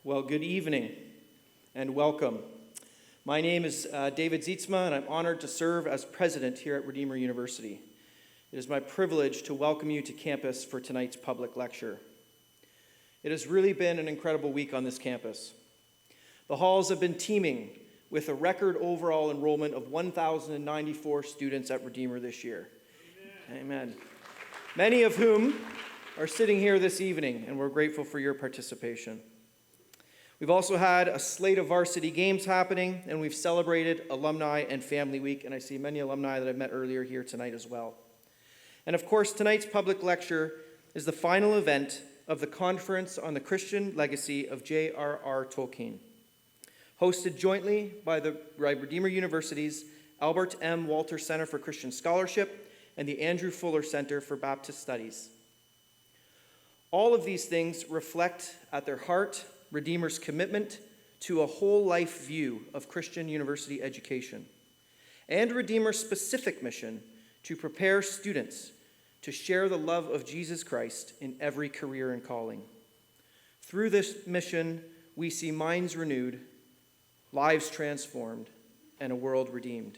Well, good evening and welcome. My name is David Zietsma, and I'm honored to serve as president here at Redeemer University. It is my privilege to welcome you to campus for tonight's public lecture. It has really been an incredible week on this campus. The halls have been teeming with a record overall enrollment of 1,094 students at Redeemer this year. Amen. Many of whom are sitting here this evening, and we're grateful for your participation. We've also had a slate of varsity games happening, and we've celebrated Alumni and Family Week, and I see many alumni that I've met earlier here tonight as well. And of course, tonight's public lecture is the final event of the Conference on the Christian Legacy of J.R.R. Tolkien, hosted jointly by the Redeemer University's Albert M. Wolters Centre for Christian Scholarship and the Andrew Fuller Center for Baptist Studies. All of these things reflect at their heart Redeemer's commitment to a whole life view of Christian university education, and Redeemer's specific mission to prepare students to share the love of Jesus Christ in every career and calling. Through this mission, we see minds renewed, lives transformed, and a world redeemed.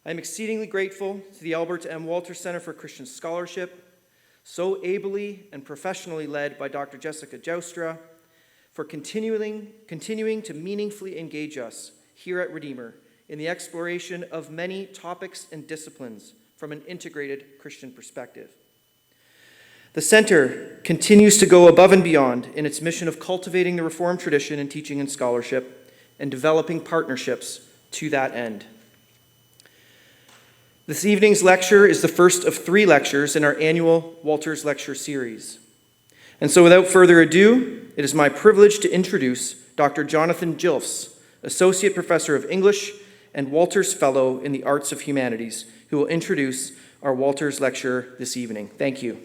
I am exceedingly grateful to the Albert M. Wolters Centre for Christian Scholarship, so ably and professionally led by Dr. Jessica Joustra, for continuing to meaningfully engage us here at Redeemer in the exploration of many topics and disciplines from an integrated Christian perspective. The Center continues to go above and beyond in its mission of cultivating the Reformed tradition in teaching and scholarship and developing partnerships to that end. This evening's lecture is the first of 3 lectures in our annual Wolters Lecture Series. And so without further ado, it is my privilege to introduce Dr. Jonathan Juilfs, Associate Professor of English and Wolters Fellow in the Arts of Humanities, who will introduce our Wolters Lecture this evening. Thank you.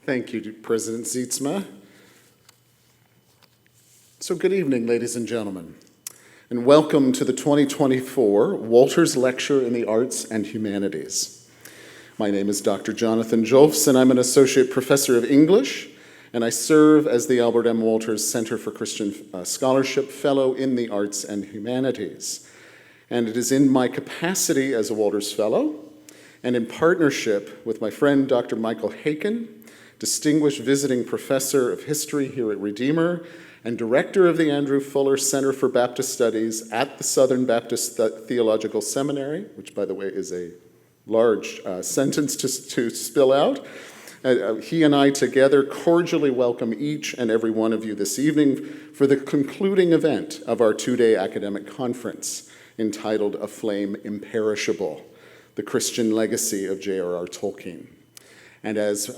Thank you, President Zietsma. So good evening, ladies and gentlemen, and welcome to the 2024 Wolters Lecture in the Arts and Humanities. My name is Dr. Jonathan Juilfs, and I'm an Associate Professor of English, and I serve as the Albert M. Wolters Centre for Christian Scholarship Fellow in the Arts and Humanities. And it is in my capacity as a Wolters Fellow, and in partnership with my friend Dr. Michael Haken, Distinguished Visiting Professor of History here at Redeemer, and Director of the Andrew Fuller Center for Baptist Studies at the Southern Baptist Theological Seminary, which, by the way, is a large sentence to spill out. He and I together cordially welcome each and every one of you this evening for the concluding event of our 2-day academic conference entitled A Flame Imperishable, The Christian Legacy of J.R.R. Tolkien. And as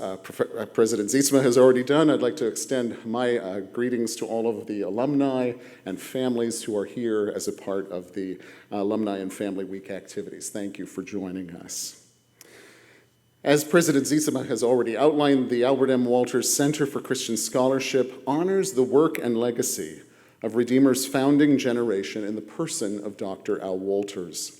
President Zietsma has already done, I'd like to extend my greetings to all of the alumni and families who are here as a part of the Alumni and Family Week activities. Thank you for joining us. As President Zietsma has already outlined, the Albert M. Wolters Center for Christian Scholarship honors the work and legacy of Redeemer's founding generation in the person of Dr. Al Wolters.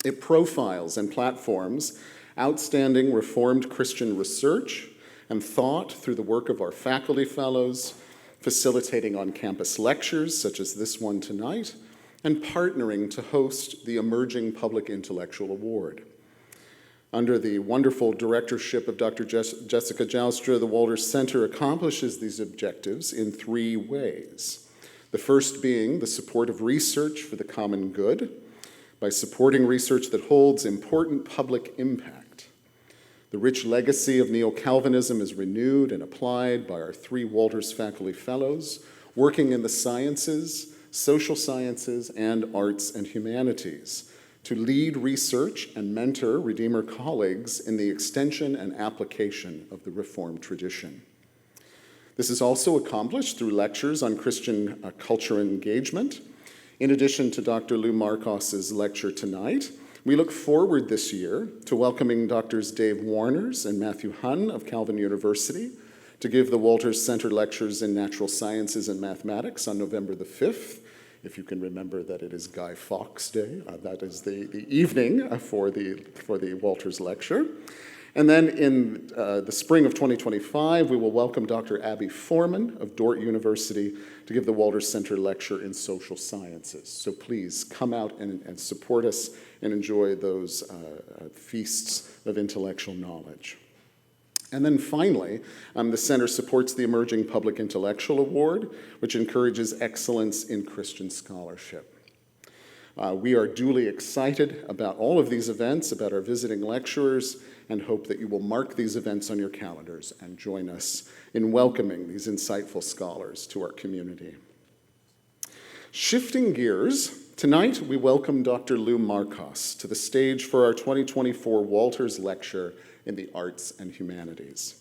It profiles and platforms outstanding Reformed Christian research and thought through the work of our faculty fellows, facilitating on-campus lectures such as this one tonight, and partnering to host the Emerging Public Intellectual Award. Under the wonderful directorship of Dr. Jessica Joustra, the Wolters Center accomplishes these objectives in 3 ways. The first being the support of research for the common good, by supporting research that holds important public impact. The rich legacy of neo-Calvinism is renewed and applied by our 3 Wolters faculty fellows, working in the sciences, social sciences, and arts and humanities, to lead research and mentor Redeemer colleagues in the extension and application of the Reformed tradition. This is also accomplished through lectures on Christian culture and engagement. In addition to Dr. Lou Markos' lecture tonight, we look forward this year to welcoming Drs. Dave Warners and Matthew Hunn of Calvin University to give the Wolters Centre lectures in natural sciences and mathematics on November the 5th. If you can remember that it is Guy Fawkes Day, that is the evening for the Wolters lecture. And then in the spring of 2025, we will welcome Dr. Abby Foreman of Dordt University to give the Wolters Centre lecture in social sciences. So please come out and support us and enjoy those feasts of intellectual knowledge. And then finally, the Center supports the Emerging Public Intellectual Award, which encourages excellence in Christian scholarship. We are duly excited about all of these events, about our visiting lecturers, and hope that you will mark these events on your calendars and join us in welcoming these insightful scholars to our community. Shifting gears, tonight we welcome Dr. Lou Markos to the stage for our 2024 Wolters Lecture in the Arts and Humanities.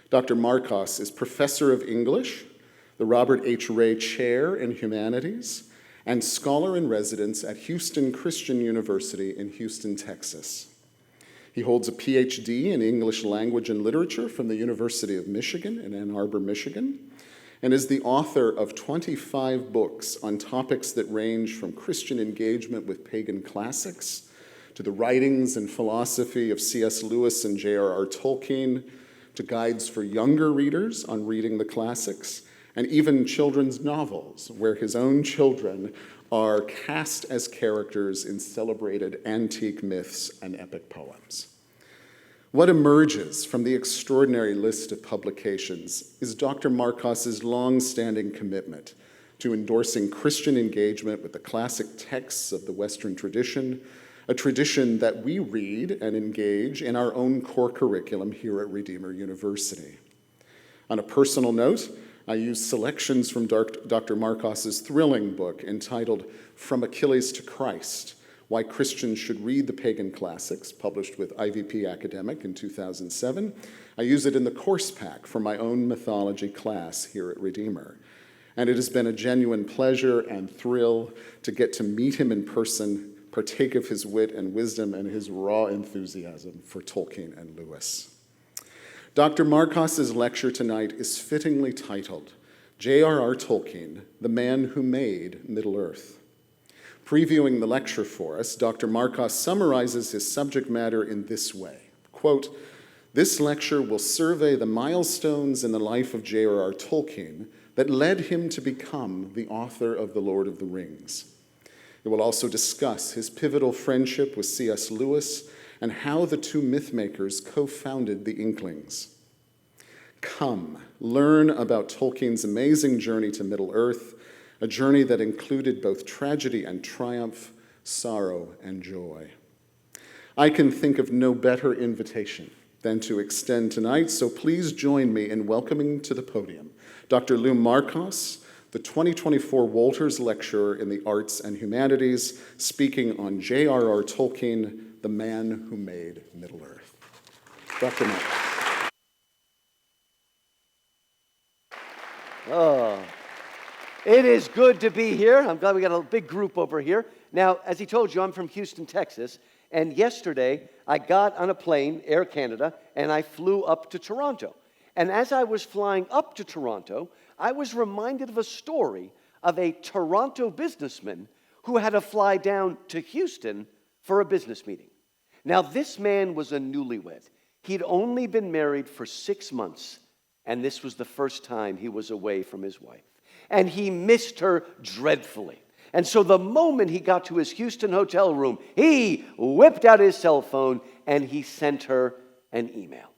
Dr. Markos is Professor of English, the Robert H. Ray Chair in Humanities, and Scholar in Residence at Houston Christian University in Houston, Texas. He holds a PhD in English Language and Literature from the University of Michigan in Ann Arbor, Michigan, and is the author of 25 books on topics that range from Christian engagement with pagan classics to the writings and philosophy of C.S. Lewis and J.R.R. Tolkien, to guides for younger readers on reading the classics, and even children's novels, where his own children are cast as characters in celebrated antique myths and epic poems. What emerges from the extraordinary list of publications is Dr. Markos's long-standing commitment to endorsing Christian engagement with the classic texts of the Western tradition, a tradition that we read and engage in our own core curriculum here at Redeemer University. On a personal note, I use selections from Dr. Markos's thrilling book entitled From Achilles to Christ, Why Christians Should Read the Pagan Classics, published with IVP Academic in 2007. I use it in the course pack for my own mythology class here at Redeemer. And it has been a genuine pleasure and thrill to get to meet him in person, partake of his wit and wisdom and his raw enthusiasm for Tolkien and Lewis. Dr. Markos's lecture tonight is fittingly titled, J.R.R. Tolkien, the Man Who Made Middle-earth. Previewing the lecture for us, Dr. Markos summarizes his subject matter in this way, quote, "This lecture will survey the milestones in the life of J.R.R. Tolkien that led him to become the author of The Lord of the Rings. It will also discuss his pivotal friendship with C.S. Lewis and how the two mythmakers co-founded the Inklings. Come, learn about Tolkien's amazing journey to Middle-earth, a journey that included both tragedy and triumph, sorrow and joy." I can think of no better invitation than to extend tonight, so please join me in welcoming to the podium Dr. Lou Markos, the 2024 Wolters Lecturer in the Arts and Humanities, speaking on J.R.R. Tolkien, the Man Who Made Middle-earth. Dr. Markos. Oh, it is good to be here. I'm glad we got a big group over here. Now, as he told you, I'm from Houston, Texas, and yesterday I got on a plane, Air Canada, and I flew up to Toronto. And as I was flying up to Toronto, I was reminded of a story of a Toronto businessman who had to fly down to Houston for a business meeting. Now, this man was a newlywed. He'd only been married for 6 months, and this was the first time he was away from his wife. And he missed her dreadfully. And so the moment he got to his Houston hotel room, he whipped out his cell phone and he sent her an email.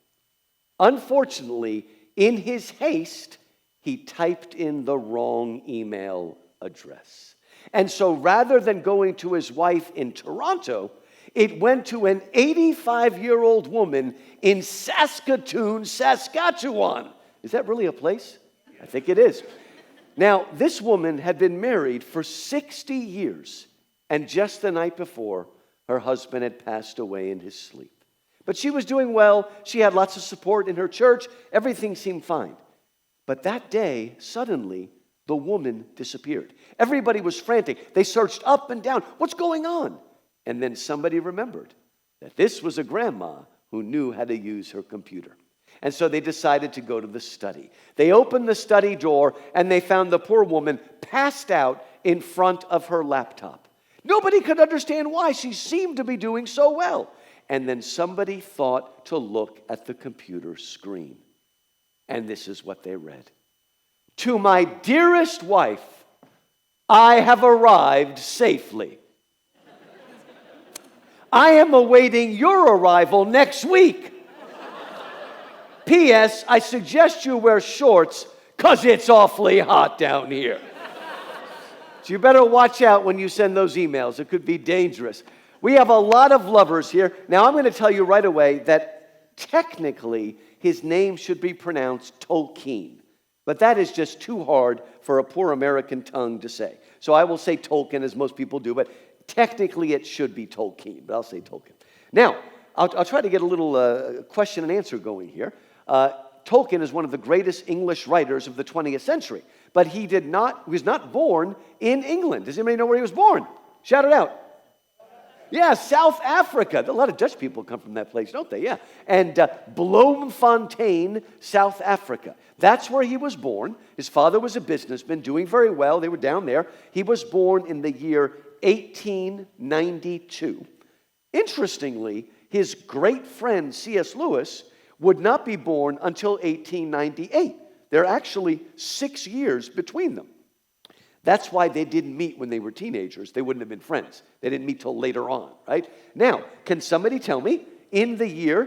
Unfortunately, in his haste, he typed in the wrong email address. And so rather than going to his wife in Toronto, it went to an 85-year-old woman in Saskatoon, Saskatchewan. Is that really a place? I think it is. Now, this woman had been married for 60 years, and just the night before, her husband had passed away in his sleep. But she was doing well. She had lots of support in her church. Everything seemed fine. But that day, suddenly, the woman disappeared. Everybody was frantic. They searched up and down. What's going on? And then somebody remembered that this was a grandma who knew how to use her computer. And so they decided to go to the study. They opened the study door, and they found the poor woman passed out in front of her laptop. Nobody could understand why. She seemed to be doing so well. And then somebody thought to look at the computer screen. And this is what they read. To my dearest wife, I have arrived safely. I am awaiting your arrival next week. P.S. I suggest you wear shorts because it's awfully hot down here. So you better watch out when you send those emails. It could be dangerous. We have a lot of lovers here. Now I'm going to tell you right away that technically his name should be pronounced Tolkien. But that is just too hard for a poor American tongue to say. So I will say Tolkien, as most people do, but technically it should be Tolkien, but I'll say Tolkien. Now, I'll try to get a little question and answer going here. Tolkien is one of the greatest English writers of the 20th century, but he was not born in England. Does anybody know where he was born? Shout it out. Yeah, South Africa. A lot of Dutch people come from that place, don't they? Yeah. And Bloemfontein, South Africa. That's where he was born. His father was a businessman, doing very well. They were down there. He was born in the year 1892. Interestingly, his great friend C.S. Lewis would not be born until 1898. There are actually 6 years between them. That's why they didn't meet when they were teenagers. They wouldn't have been friends. They didn't meet till later on, right? Now, can somebody tell me, in the year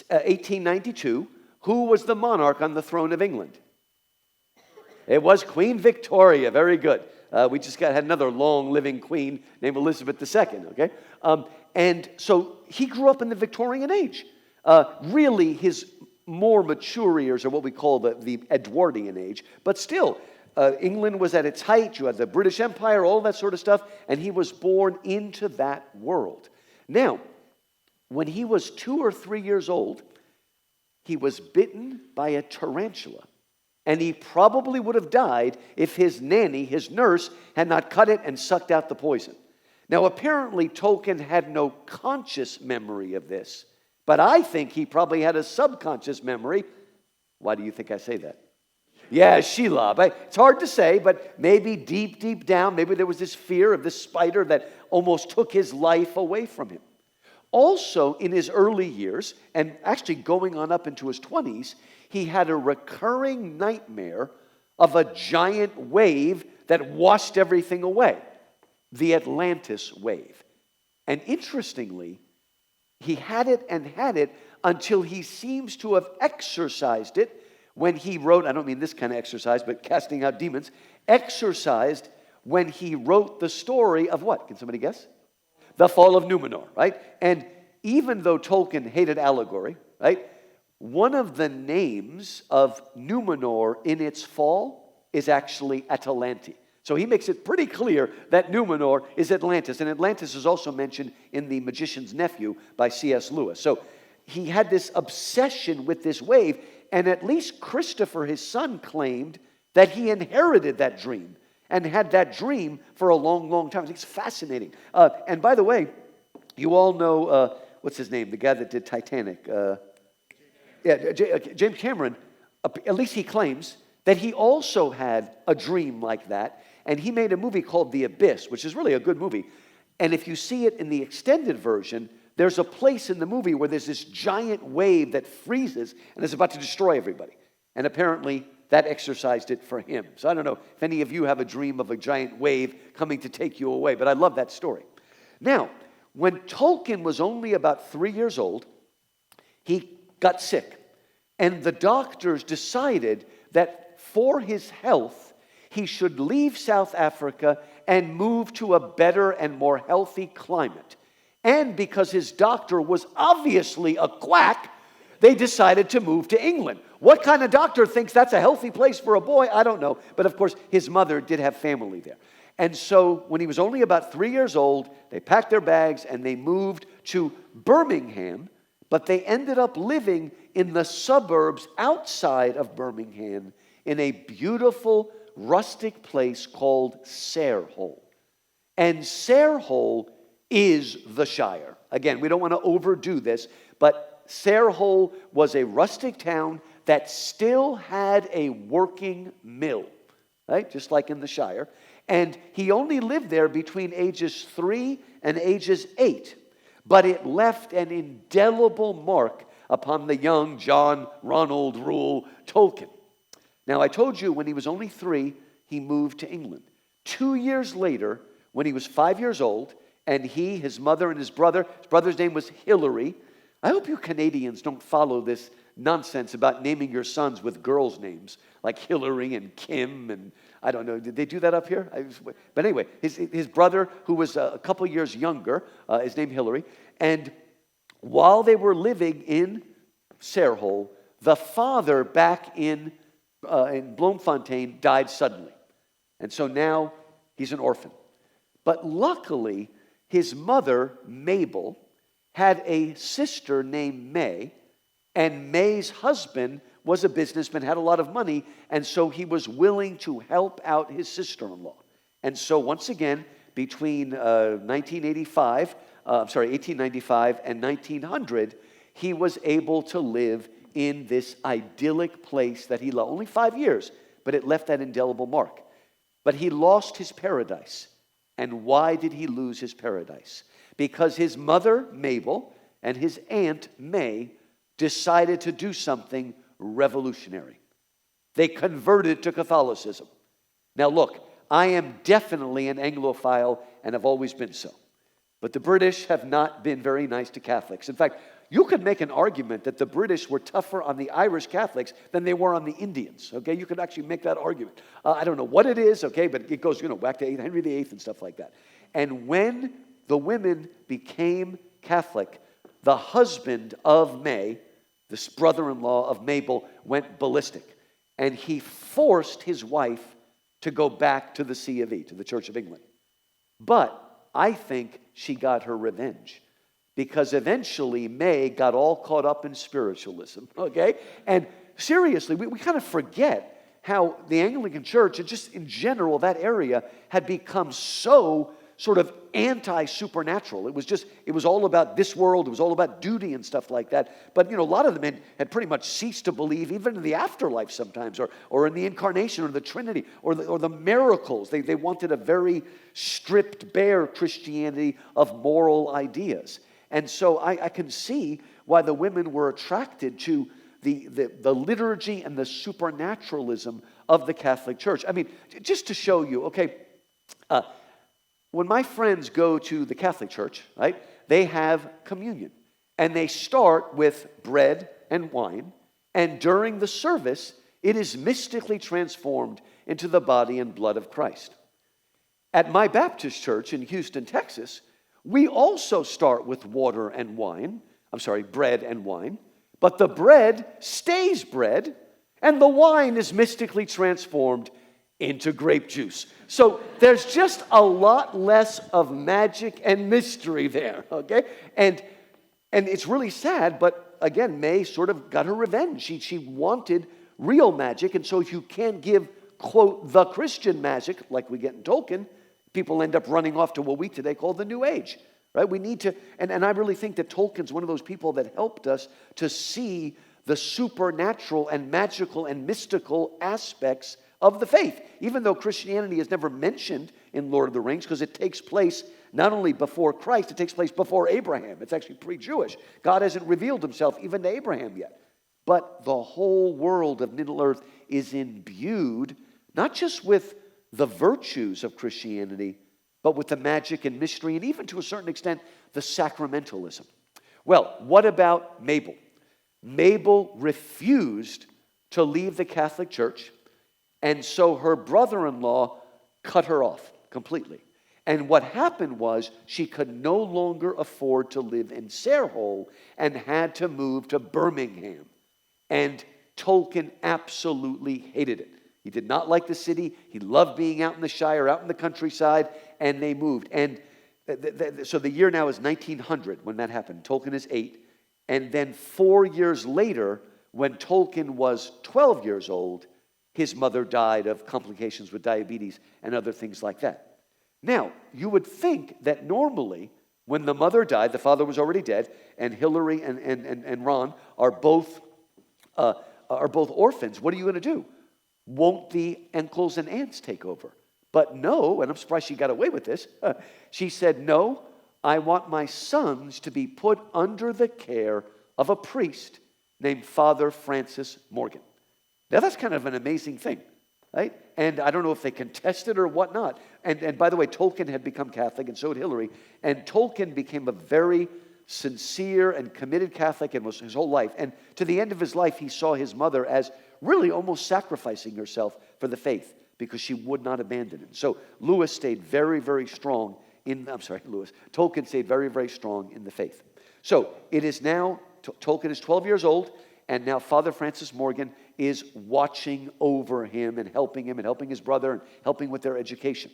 1892, who was the monarch on the throne of England? It was Queen Victoria. Very good. We just had another long-living queen named Elizabeth II, okay? And so he grew up in the Victorian age. Really, his more mature years are what we call the Edwardian age. But still, England was at its height. You had the British Empire, all that sort of stuff. And he was born into that world. Now, when he was 2 or 3 years old, he was bitten by a tarantula. And he probably would have died if his nanny, his nurse, had not cut it and sucked out the poison. Now, apparently, Tolkien had no conscious memory of this. But I think he probably had a subconscious memory. Why do you think I say that? Yeah, Shelob. It's hard to say, but maybe deep, deep down, maybe there was this fear of this spider that almost took his life away from him. Also, in his early years, and actually going on up into his 20s, he had a recurring nightmare of a giant wave that washed everything away. The Atlantis wave. And interestingly, he had it until he seems to have exorcised it when he wrote, I don't mean this kind of exercise, but casting out demons, exorcised when he wrote the story of what? Can somebody guess? The Fall of Numenor, right? And even though Tolkien hated allegory, right, one of the names of Numenor in its fall is actually Atalante. So he makes it pretty clear that Numenor is Atlantis. And Atlantis is also mentioned in The Magician's Nephew by C.S. Lewis. So he had this obsession with this wave. And at least Christopher, his son, claimed that he inherited that dream and had that dream for a long, long time. It's fascinating. And by the way, you all know, what's his name? The guy that did Titanic. James Cameron, at least he claims that he also had a dream like that. And he made a movie called The Abyss, which is really a good movie. And if you see it in the extended version, there's a place in the movie where there's this giant wave that freezes and is about to destroy everybody. And apparently that exorcised it for him. So I don't know if any of you have a dream of a giant wave coming to take you away, but I love that story. Now, when Tolkien was only about 3 years old, he got sick. And the doctors decided that for his health, he should leave South Africa and move to a better and more healthy climate. And because his doctor was obviously a quack, they decided to move to England. What kind of doctor thinks that's a healthy place for a boy? I don't know. But of course, his mother did have family there. And so when he was only about 3 years old, they packed their bags and they moved to Birmingham. But they ended up living in the suburbs outside of Birmingham in a beautiful rustic place called Sarehole. And Sarehole is the Shire. Again, we don't want to overdo this, but Sarehole was a rustic town that still had a working mill, right? Just like in the Shire. And he only lived there between ages 3 and ages 8. But it left an indelible mark upon the young John Ronald Reuel Tolkien. Now, I told you when he was only 3, he moved to England. 2 years later, when he was 5 years old, and he, his mother, and his brother's name was Hilary. I hope you Canadians don't follow this nonsense about naming your sons with girls' names, like Hillary and Kim, and I don't know, did they do that up here? But anyway, his brother, who was a couple years younger, is named Hillary, and while they were living in Sarehole, the father back in Bloemfontein died suddenly. And so now he's an orphan. But luckily, his mother, Mabel, had a sister named May, and May's husband was a businessman, had a lot of money, and so he was willing to help out his sister-in-law. And so once again, between 1895 and 1900, he was able to live in this idyllic place that he loved. Only 5 years, but it left that indelible mark. But he lost his paradise. And why did he lose his paradise? Because his mother, Mabel, and his aunt, May, decided to do something revolutionary. They converted to Catholicism. Now look, I am definitely an Anglophile and have always been so. But the British have not been very nice to Catholics. In fact, you could make an argument that the British were tougher on the Irish Catholics than they were on the Indians, okay? You could actually make that argument. I don't know what it is, okay, but it goes, back to Henry VIII and stuff like that. And when the women became Catholic, the husband of May, this brother-in-law of Mabel, went ballistic. And he forced his wife to go back to the C of E, to the Church of England. But I think she got her revenge. Because eventually May got all caught up in spiritualism, okay? And seriously, we kind of forget how the Anglican Church, and just in general, that area, had become so sort of anti-supernatural. It was all about this world, it was all about duty and stuff like that. But, a lot of the men had pretty much ceased to believe even in the afterlife sometimes, or in the incarnation, or the Trinity, or the miracles. They wanted a very stripped, bare Christianity of moral ideas. And so I can see why the women were attracted to the liturgy and the supernaturalism of the Catholic Church. I mean, just to show you, okay, when my friends go to the Catholic Church, right, they have communion. And they start with bread and wine. And during the service, it is mystically transformed into the body and blood of Christ. At my Baptist church in Houston, Texas, we also start with bread and wine, but the bread stays bread, and the wine is mystically transformed into grape juice. So there's just a lot less of magic and mystery there, okay? And it's really sad, but again, May sort of got her revenge. She wanted real magic, and so if you can't give, quote, the Christian magic, like we get in Tolkien, people end up running off to what we today call the New Age, right? We need to, and I really think that Tolkien's one of those people that helped us to see the supernatural and magical and mystical aspects of the faith, even though Christianity is never mentioned in Lord of the Rings, because it takes place not only before Christ, it takes place before Abraham. It's actually pre-Jewish. God hasn't revealed himself even to Abraham yet. But the whole world of Middle-earth is imbued, not just with the virtues of Christianity, but with the magic and mystery, and even to a certain extent, the sacramentalism. Well, what about Mabel? Mabel refused to leave the Catholic Church, and so her brother-in-law cut her off completely. And what happened was she could no longer afford to live in Sarehole and had to move to Birmingham. And Tolkien absolutely hated it. He did not like the city. He loved being out in the Shire, out in the countryside, and they moved. And so the year now is 1900 when that happened. Tolkien is 8. And then 4 years later, when Tolkien was 12 years old, his mother died of complications with diabetes and other things like that. Now, you would think that normally When the mother died, the father was already dead, and Hillary and Ron are both orphans. What are you going to do? Won't the uncles and aunts take over? But no, and I'm surprised she got away with this. She said, no, I want my sons to be put under the care of a priest named Father Francis Morgan. Now that's kind of an amazing thing, right? And I don't know if they contested or whatnot. And by the way, Tolkien had become Catholic, and so had Hillary. And Tolkien became a very sincere and committed Catholic and was his whole life. And to the end of his life, he saw his mother as really almost sacrificing herself for the faith because she would not abandon him. So Tolkien stayed very, very strong in the faith. So it is now, Tolkien is 12 years old, and now Father Francis Morgan is watching over him and helping his brother and helping with their education.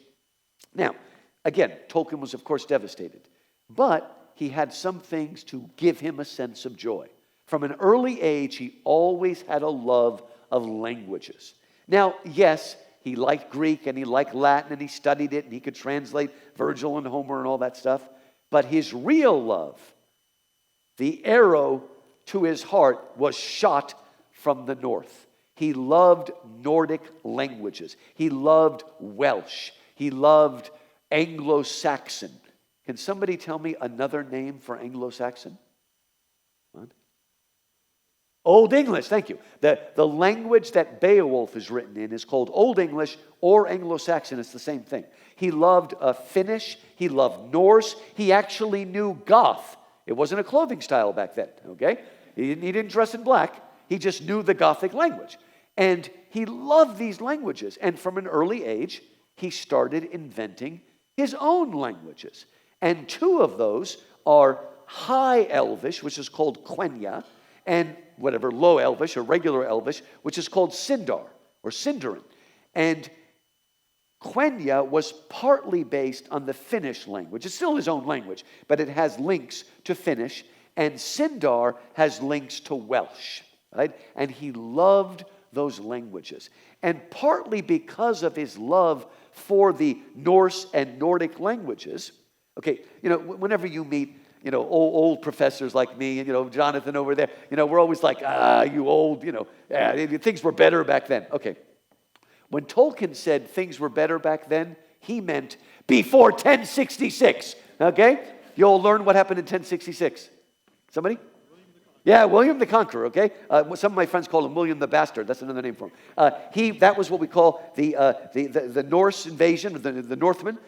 Now, again, Tolkien was, of course, devastated, but he had some things to give him a sense of joy. From an early age, he always had a love of languages. Now, yes, he liked Greek and he liked Latin and he studied it and he could translate Virgil and Homer and all that stuff, but his real love, the arrow to his heart, was shot from the north. He loved Nordic languages. He loved Welsh. He loved Anglo-Saxon. Can somebody tell me another name for Anglo-Saxon? What? Old English, thank you. The language that Beowulf is written in is called Old English or Anglo-Saxon. It's the same thing. He loved Finnish. He loved Norse. He actually knew Goth. It wasn't a clothing style back then, okay? He didn't dress in black. He just knew the Gothic language. And he loved these languages. And from an early age, he started inventing his own languages. And two of those are High Elvish, which is called Quenya, and Low Elvish or regular Elvish, which is called Sindar or Sindarin. And Quenya was partly based on the Finnish language. It's still his own language, but it has links to Finnish. And Sindar has links to Welsh, right? And he loved those languages. And partly because of his love for the Norse and Nordic languages, okay, whenever you meet, old professors like me and, Jonathan over there, we're always like, you old, things were better back then. Okay. When Tolkien said things were better back then, he meant before 1066, okay? You all learn what happened in 1066. Somebody? Yeah, William the Conqueror, okay? Some of my friends call him William the Bastard. That's another name for him. That was what we call the Norse invasion, the Northmen,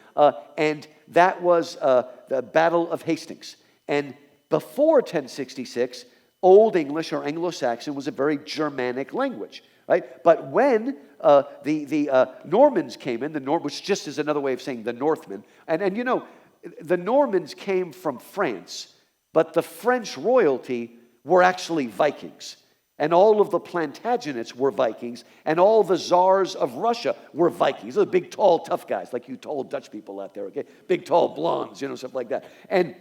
and that was the Battle of Hastings. And before 1066, Old English or Anglo-Saxon was a very Germanic language, right? But when the Normans came in, which just is another way of saying the Northmen, and the Normans came from France, but the French royalty were actually Vikings. And all of the Plantagenets were Vikings, and all the czars of Russia were Vikings. They're big, tall, tough guys, like you tall Dutch people out there, okay? Big, tall blondes, stuff like that. And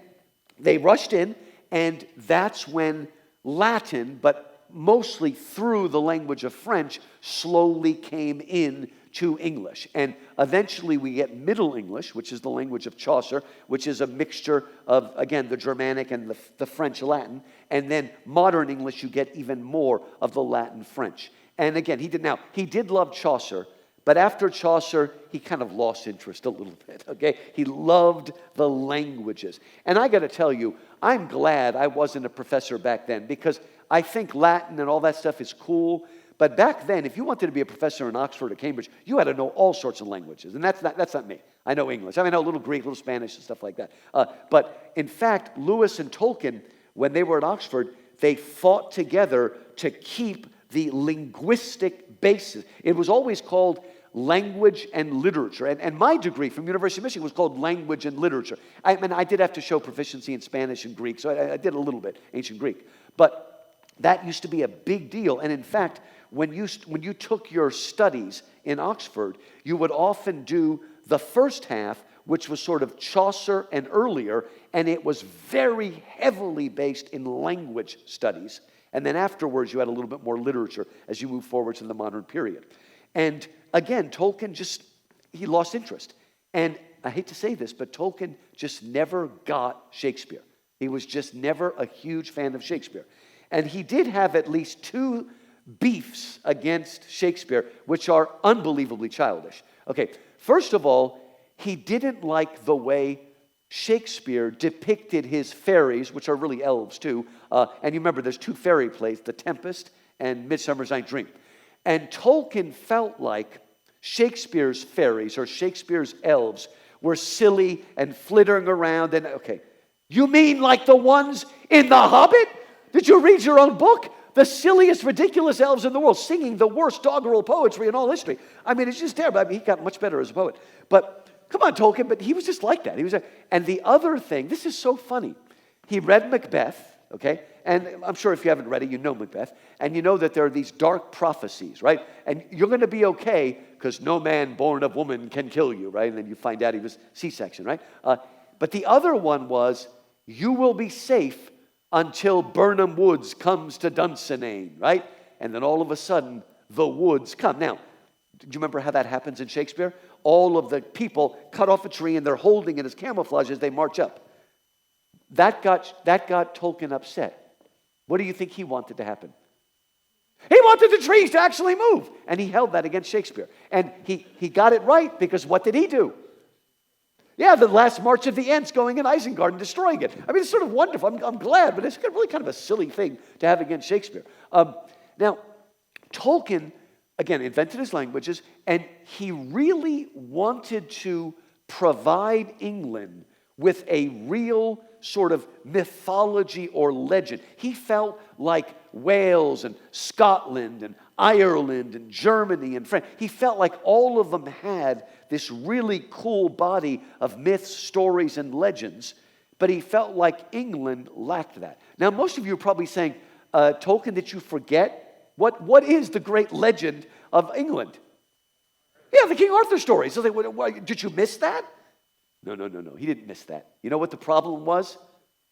they rushed in, and that's when Latin, but mostly through the language of French, slowly came in to English. And eventually we get Middle English, which is the language of Chaucer, which is a mixture of, again, the Germanic and the French Latin. And then modern English, you get even more of the Latin French. And again, he did love Chaucer, but after Chaucer, he kind of lost interest a little bit, okay? He loved the languages. And I got to tell you, I'm glad I wasn't a professor back then, because I think Latin and all that stuff is cool. But back then, if you wanted to be a professor in Oxford or Cambridge, you had to know all sorts of languages. And that's not me. I know English. I know a little Greek, a little Spanish, and stuff like that. But in fact, Lewis and Tolkien, when they were at Oxford, they fought together to keep the linguistic basis. It was always called language and literature. And my degree from University of Michigan was called language and literature. I did have to show proficiency in Spanish and Greek, so I did a little bit, ancient Greek. But that used to be a big deal. And in fact, when you took your studies in Oxford, you would often do the first half, which was sort of Chaucer and earlier, and it was very heavily based in language studies. And then afterwards, you had a little bit more literature as you move forward to the modern period. And again, Tolkien he lost interest. And I hate to say this, but Tolkien just never got Shakespeare. He was just never a huge fan of Shakespeare. And he did have at least 2 beefs against Shakespeare, which are unbelievably childish. Okay, first of all, he didn't like the way Shakespeare depicted his fairies, which are really elves too. And you remember there's 2 fairy plays, The Tempest and Midsummer Night's Dream. And Tolkien felt like Shakespeare's fairies or Shakespeare's elves were silly and flittering around. And okay, you mean like the ones in The Hobbit? Did you read your own book? The silliest, ridiculous elves in the world, singing the worst doggerel poetry in all history. I mean, it's just terrible. I mean, he got much better as a poet. But come on, Tolkien, but he was just like that. And the other thing, this is so funny. He read Macbeth, okay? And I'm sure if you haven't read it, you know Macbeth. And you know that there are these dark prophecies, right? And you're going to be okay because no man born of woman can kill you, right? And then you find out he was C-section, right? But the other one was, you will be safe until Birnam Woods comes to Dunsinane, right? And then all of a sudden, the woods come. Now, do you remember how that happens in Shakespeare? All of the people cut off a tree and they're holding it as camouflage as they march up. That got Tolkien upset. What do you think he wanted to happen? He wanted the trees to actually move. And he held that against Shakespeare. And he got it right because what did he do? Yeah, the last march of the Ents going in Isengard and destroying it. I mean, it's sort of wonderful. I'm glad, but it's really kind of a silly thing to have against Shakespeare. Now, Tolkien, again, invented his languages, and he really wanted to provide England with a real sort of mythology or legend. He felt like Wales and Scotland and Ireland and Germany and France, he felt like all of them had this really cool body of myths, stories, and legends, but he felt like England lacked that. Now, most of you are probably saying, Tolkien, did you forget? What is the great legend of England? Yeah, the King Arthur story. So did you miss that? No. He didn't miss that. You know what the problem was?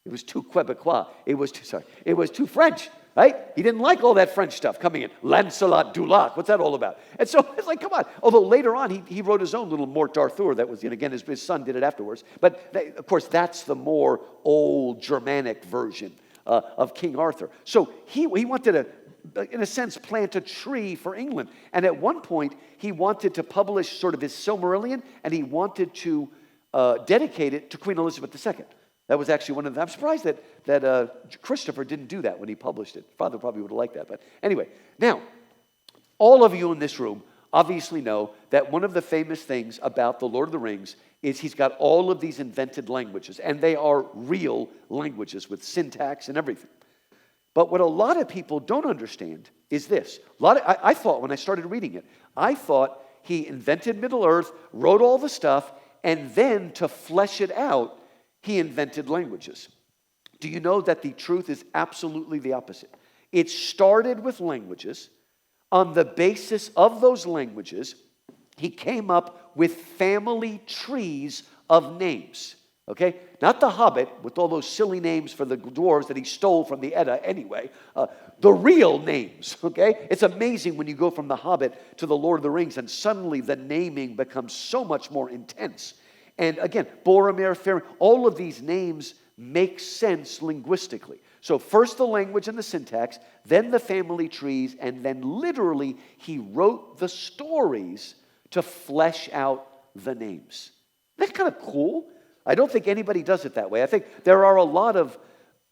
It was too Quebecois. It was too French, right? He didn't like all that French stuff coming in. Lancelot du Lac, what's that all about? And so it's like, come on. Although later on, he wrote his own little Morte d'Arthur. That was, again, his son did it afterwards. But of course, that's the more old Germanic version of King Arthur. So he wanted to, in a sense, plant a tree for England. And at one point, he wanted to publish sort of his Silmarillion, and he wanted to dedicate it to Queen Elizabeth II. That was actually one of them. I'm surprised that Christopher didn't do that when he published it. Father probably would have liked that. But anyway, now, all of you in this room obviously know that one of the famous things about The Lord of the Rings is he's got all of these invented languages, and they are real languages with syntax and everything. But what a lot of people don't understand is this. I thought when I started reading it, I thought he invented Middle-earth, wrote all the stuff, and then to flesh it out, he invented languages. Do you know that the truth is absolutely the opposite? It started with languages. On the basis of those languages, he came up with family trees of names. Okay? Not the Hobbit, with all those silly names for the dwarves that he stole from the Edda anyway. The real names, okay? It's amazing when you go from the Hobbit to the Lord of the Rings, and suddenly the naming becomes so much more intense. And again, Boromir, Faramir, all of these names make sense linguistically. So first the language and the syntax, then the family trees, and then literally he wrote the stories to flesh out the names. Isn't that kind of cool? I don't think anybody does it that way. I think there are a lot of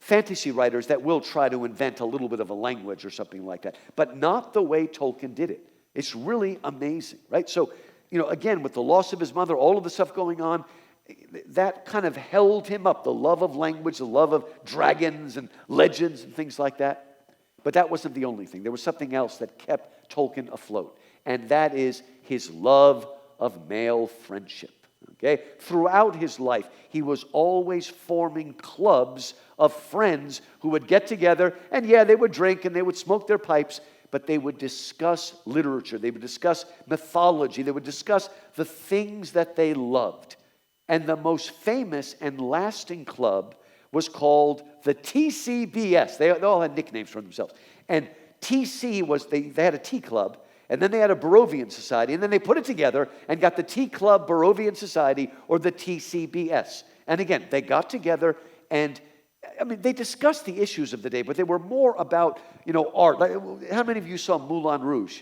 fantasy writers that will try to invent a little bit of a language or something like that, but not the way Tolkien did it. It's really amazing, right? So, again, with the loss of his mother, all of the stuff going on, that kind of held him up, the love of language, the love of dragons and legends and things like that. But that wasn't the only thing. There was something else that kept Tolkien afloat, and that is his love of male friendship. Okay? Throughout his life, he was always forming clubs of friends who would get together, and they would drink and they would smoke their pipes, but they would discuss literature, they would discuss mythology, they would discuss the things that they loved. And the most famous and lasting club was called the TCBS. They all had nicknames for themselves. And TC was, they had a tea club, And then they had a Barovian Society, and then they put it together and got the Tea Club Barovian Society, or the TCBS. And again, they got together and, I mean, they discussed the issues of the day, but they were more about, art. Like, how many of you saw Moulin Rouge?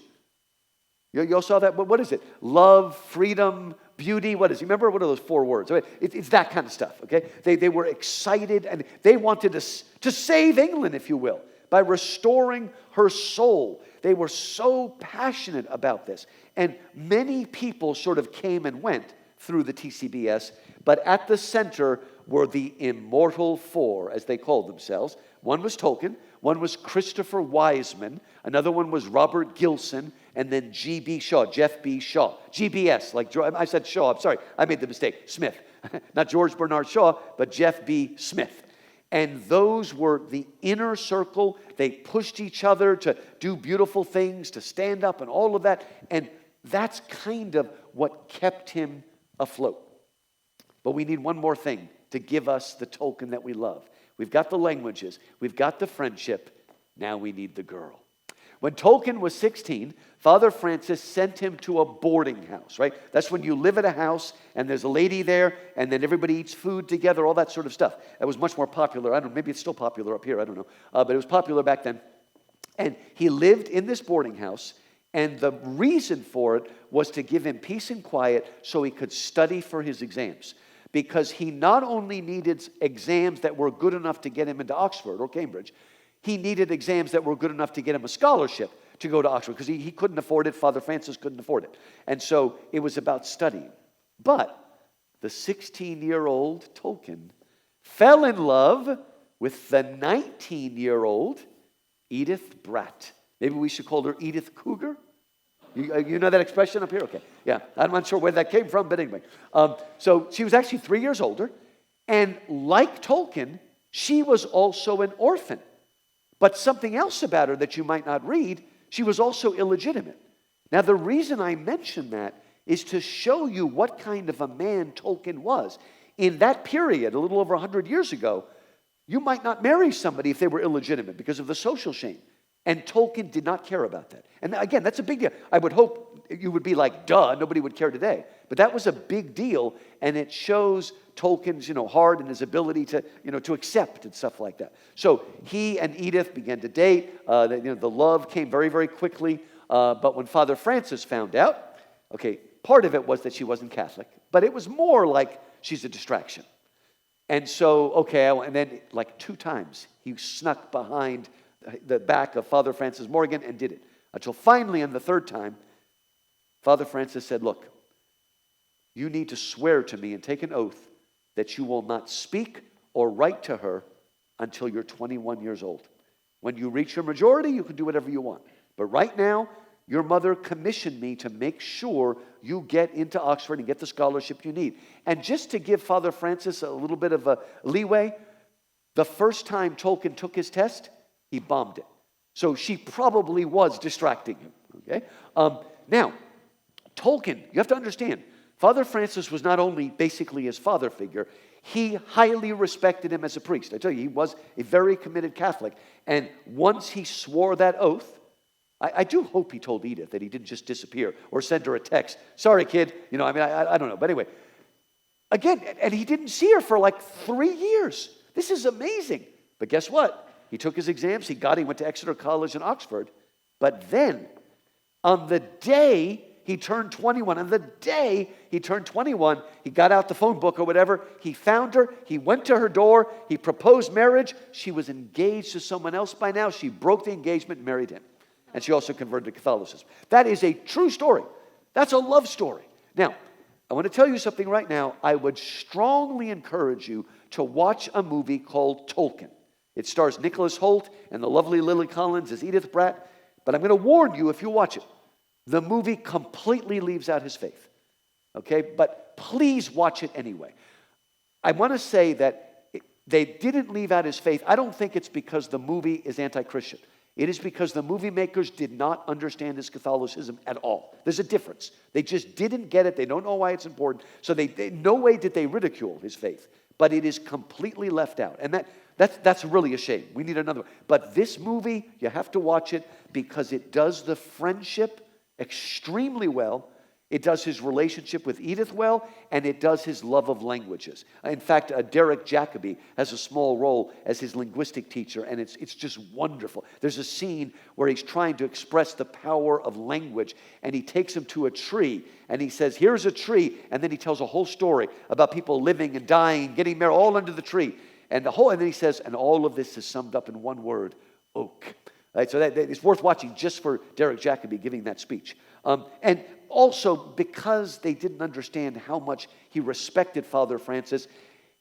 You all saw that? What is it? Love, freedom, beauty. What is it? Remember, what are those 4 words? It's that kind of stuff, okay? They were excited, and they wanted to save England, if you will, by restoring her soul. They were so passionate about this. And many people sort of came and went through the TCBS, but at the center were the Immortal Four, as they called themselves. One was Tolkien, one was Christopher Wiseman, another one was Robert Gilson, and then G.B. Shaw, Jeff B. Shaw. GBS, like I said Shaw, I'm sorry, I made the mistake, Smith. Not George Bernard Shaw, but Jeff B. Smith. And those were the inner circle. They pushed each other to do beautiful things, to stand up and all of that. And that's kind of what kept him afloat. But we need one more thing to give us the Tolkien that we love. We've got the languages. We've got the friendship. Now we need the girl. When Tolkien was 16, Father Francis sent him to a boarding house, right? That's when you live at a house and there's a lady there and then everybody eats food together, all that sort of stuff. That was much more popular. I don't know, maybe it's still popular up here, I don't know. But it was popular back then. And he lived in this boarding house, and the reason for it was to give him peace and quiet so he could study for his exams. Because he not only needed exams that were good enough to get him into Oxford or Cambridge, he needed exams that were good enough to get him a scholarship to go to Oxford, because he couldn't afford it. Father Francis couldn't afford it. And so it was about studying. But the 16-year-old Tolkien fell in love with the 19-year-old Edith Bratt. Maybe we should call her Edith Cougar? You know that expression up here? Okay. Yeah, I'm not sure where that came from, but anyway. So she was actually 3 years older. And like Tolkien, she was also an orphan. But something else about her that you might not read, she was also illegitimate. Now, the reason I mention that is to show you what kind of a man Tolkien was. In that period, a little over 100 years ago, you might not marry somebody if they were illegitimate because of the social shame. And Tolkien did not care about that. And again, that's a big deal. I would hope you would be like, duh, nobody would care today. But that was a big deal, and it shows Tolkien's, heart and his ability to, to accept and stuff like that. So he and Edith began to date. The love came very, very quickly. But when Father Francis found out, okay, part of it was that she wasn't Catholic, but it was more like she's a distraction. And so, and then like 2 times he snuck behind the back of Father Francis Morgan and did it. Until finally, on the 3rd time, Father Francis said, look, you need to swear to me and take an oath that you will not speak or write to her until you're 21 years old. When you reach your majority, you can do whatever you want. But right now, your mother commissioned me to make sure you get into Oxford and get the scholarship you need. And just to give Father Francis a little bit of a leeway, the first time Tolkien took his test, he bombed it. So she probably was distracting him, okay? Now, Tolkien, you have to understand, Father Francis was not only basically his father figure, he highly respected him as a priest. I tell you, he was a very committed Catholic. And once he swore that oath, I do hope he told Edith that he didn't just disappear or send her a text. Sorry, kid. I don't know. But anyway, again, and he didn't see her for like 3 years. This is amazing. But guess what? He took his exams. He went to Exeter College in Oxford. But then, on the day he turned 21, he got out the phone book or whatever. He found her. He went to her door. He proposed marriage. She was engaged to someone else by now. She broke the engagement and married him. And she also converted to Catholicism. That is a true story. That's a love story. Now, I want to tell you something right now. I would strongly encourage you to watch a movie called Tolkien. It stars Nicholas Hoult and the lovely Lily Collins as Edith Bratt. But I'm going to warn you, if you watch it, the movie completely leaves out his faith. Okay? But please watch it anyway. I want to say that they didn't leave out his faith. I don't think it's because the movie is anti-Christian. It is because the movie makers did not understand his Catholicism at all. There's a difference. They just didn't get it. They don't know why it's important. So they no way did they ridicule his faith. But it is completely left out. And that's really a shame. We need another one. But this movie, you have to watch it because it does the friendship extremely well. It does his relationship with Edith well, and it does his love of languages. In fact, Derek Jacobi has a small role as his linguistic teacher, and it's just wonderful. There's a scene where he's trying to express the power of language, and he takes him to a tree, and he says, here's a tree, and then he tells a whole story about people living and dying, getting married, all under the tree. And then he says, and all of this is summed up in one word, oak. Right, so it's worth watching just for Derek Jacobi giving that speech. And also, because they didn't understand how much he respected Father Francis,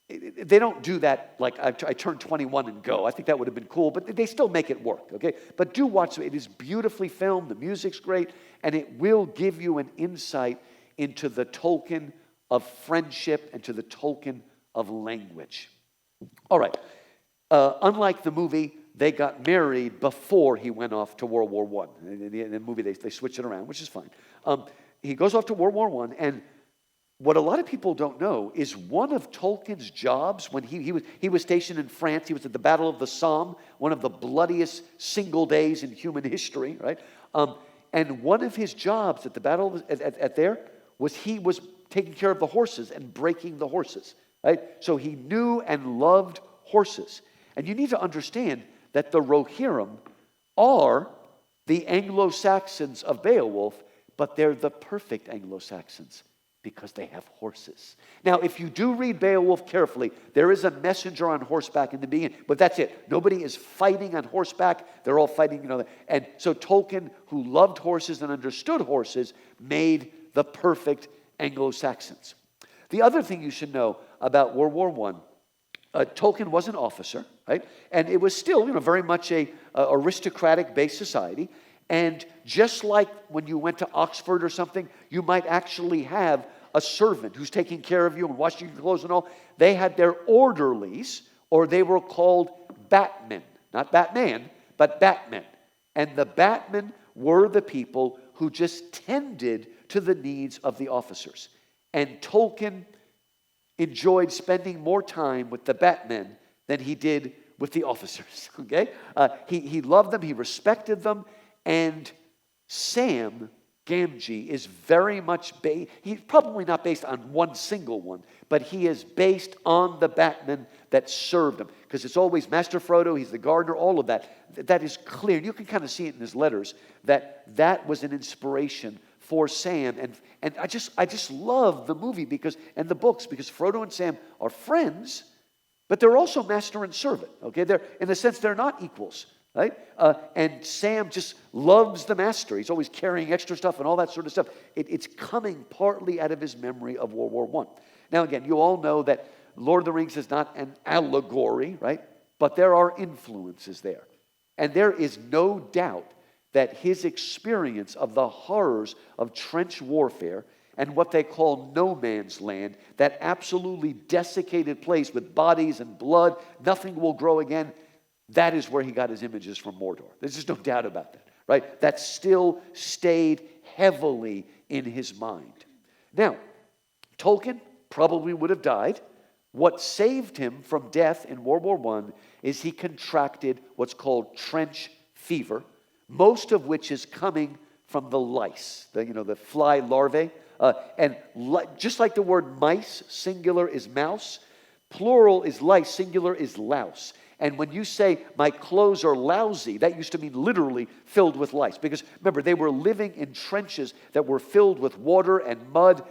they don't do that like I turned 21 and go. I think that would have been cool, but they still make it work, okay? But do watch it. It is beautifully filmed. The music's great, and it will give you an insight into the Tolkien of friendship and to the Tolkien of language. All right. Unlike the movie, they got married before he went off to World War I. In the movie, they switch it around, which is fine. He goes off to World War I, and what a lot of people don't know is one of Tolkien's jobs when he was stationed in France. He was at the Battle of the Somme, one of the bloodiest single days in human history, right? And one of his jobs at the battle there was he was taking care of the horses and breaking the horses, right? So he knew and loved horses. And you need to understand that the Rohirrim are the Anglo-Saxons of Beowulf, but they're the perfect Anglo-Saxons because they have horses. Now, if you do read Beowulf carefully, there is a messenger on horseback in the beginning, but that's it. Nobody is fighting on horseback. They're all fighting, And so Tolkien, who loved horses and understood horses, made the perfect Anglo-Saxons. The other thing you should know about World War I, Tolkien was an officer, right? And it was still, very much a aristocratic-based society. And just like when you went to Oxford or something, you might actually have a servant who's taking care of you and washing your clothes and all. They had their orderlies, or they were called batmen. Not Batman, but batmen. And the batmen were the people who just tended to the needs of the officers. And Tolkien enjoyed spending more time with the batmen than he did with the officers, okay? He loved them, he respected them, and Sam Gamgee is very much he's probably not based on one single one, but he is based on the batmen that served him, because it's always Master Frodo, he's the gardener, all of that. That is clear. You can kind of see it in his letters, that was an inspiration for Sam, and I just love the movie and the books because Frodo and Sam are friends, but they're also master and servant. Okay, they're in a sense they're not equals, right? And Sam just loves the master. He's always carrying extra stuff and all that sort of stuff. It's coming partly out of his memory of World War I. Now again, you all know that Lord of the Rings is not an allegory, right? But there are influences there, and there is no doubt that his experience of the horrors of trench warfare and what they call no man's land, that absolutely desiccated place with bodies and blood, nothing will grow again, that is where he got his images from Mordor. There's just no doubt about that, right? That still stayed heavily in his mind. Now, Tolkien probably would have died. What saved him from death in World War I is he contracted what's called trench fever, most of which is coming from the lice, the fly larvae. Just like the word mice, singular is mouse, plural is lice, singular is louse. And when you say, my clothes are lousy, that used to mean literally filled with lice. Because remember, they were living in trenches that were filled with water and mud.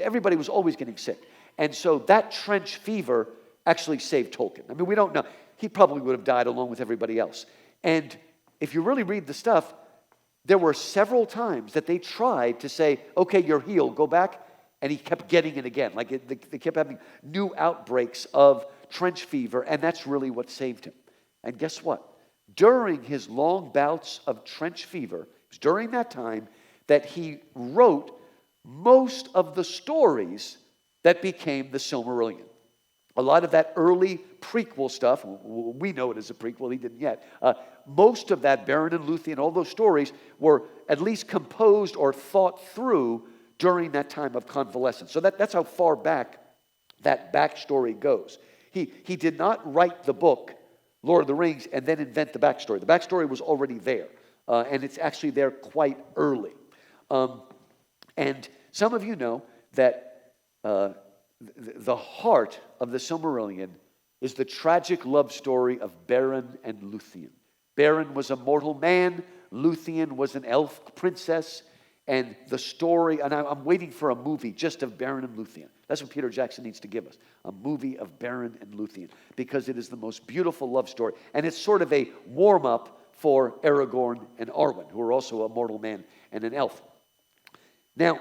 Everybody was always getting sick. And so that trench fever actually saved Tolkien. I mean, we don't know. He probably would have died along with everybody else. And if you really read the stuff, there were several times that they tried to say, okay, you're healed, go back. And he kept getting it again. They kept having new outbreaks of trench fever, and that's really what saved him. And guess what? During his long bouts of trench fever, it was during that time that he wrote most of the stories that became the Silmarillion. A lot of that early prequel stuff, we know it as a prequel, he didn't yet. Most of that, Beren and Luthien, all those stories were at least composed or thought through during that time of convalescence. So that's how far back that backstory goes. He did not write the book, Lord of the Rings, and then invent the backstory. The backstory was already there, and it's actually there quite early. And some of you know that the heart of the Silmarillion is the tragic love story of Beren and Luthien. Beren was a mortal man. Luthien was an elf princess. And the story, and I'm waiting for a movie just of Beren and Luthien. That's what Peter Jackson needs to give us, a movie of Beren and Luthien, because it is the most beautiful love story. And it's sort of a warm-up for Aragorn and Arwen, who are also a mortal man and an elf. Now,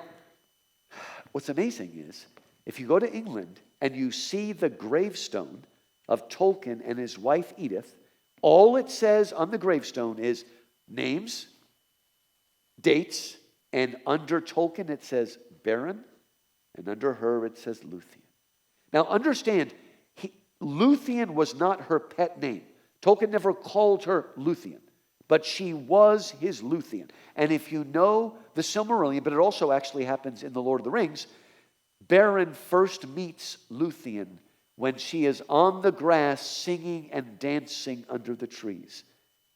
what's amazing is, if you go to England and you see the gravestone of Tolkien and his wife Edith, all it says on the gravestone is names, dates, and under Tolkien it says Beren, and under her it says Luthien. Now understand, Luthien was not her pet name. Tolkien never called her Luthien, but she was his Luthien. And if you know the Silmarillion, but it also actually happens in The Lord of the Rings, Beren first meets Luthien when she is on the grass singing and dancing under the trees.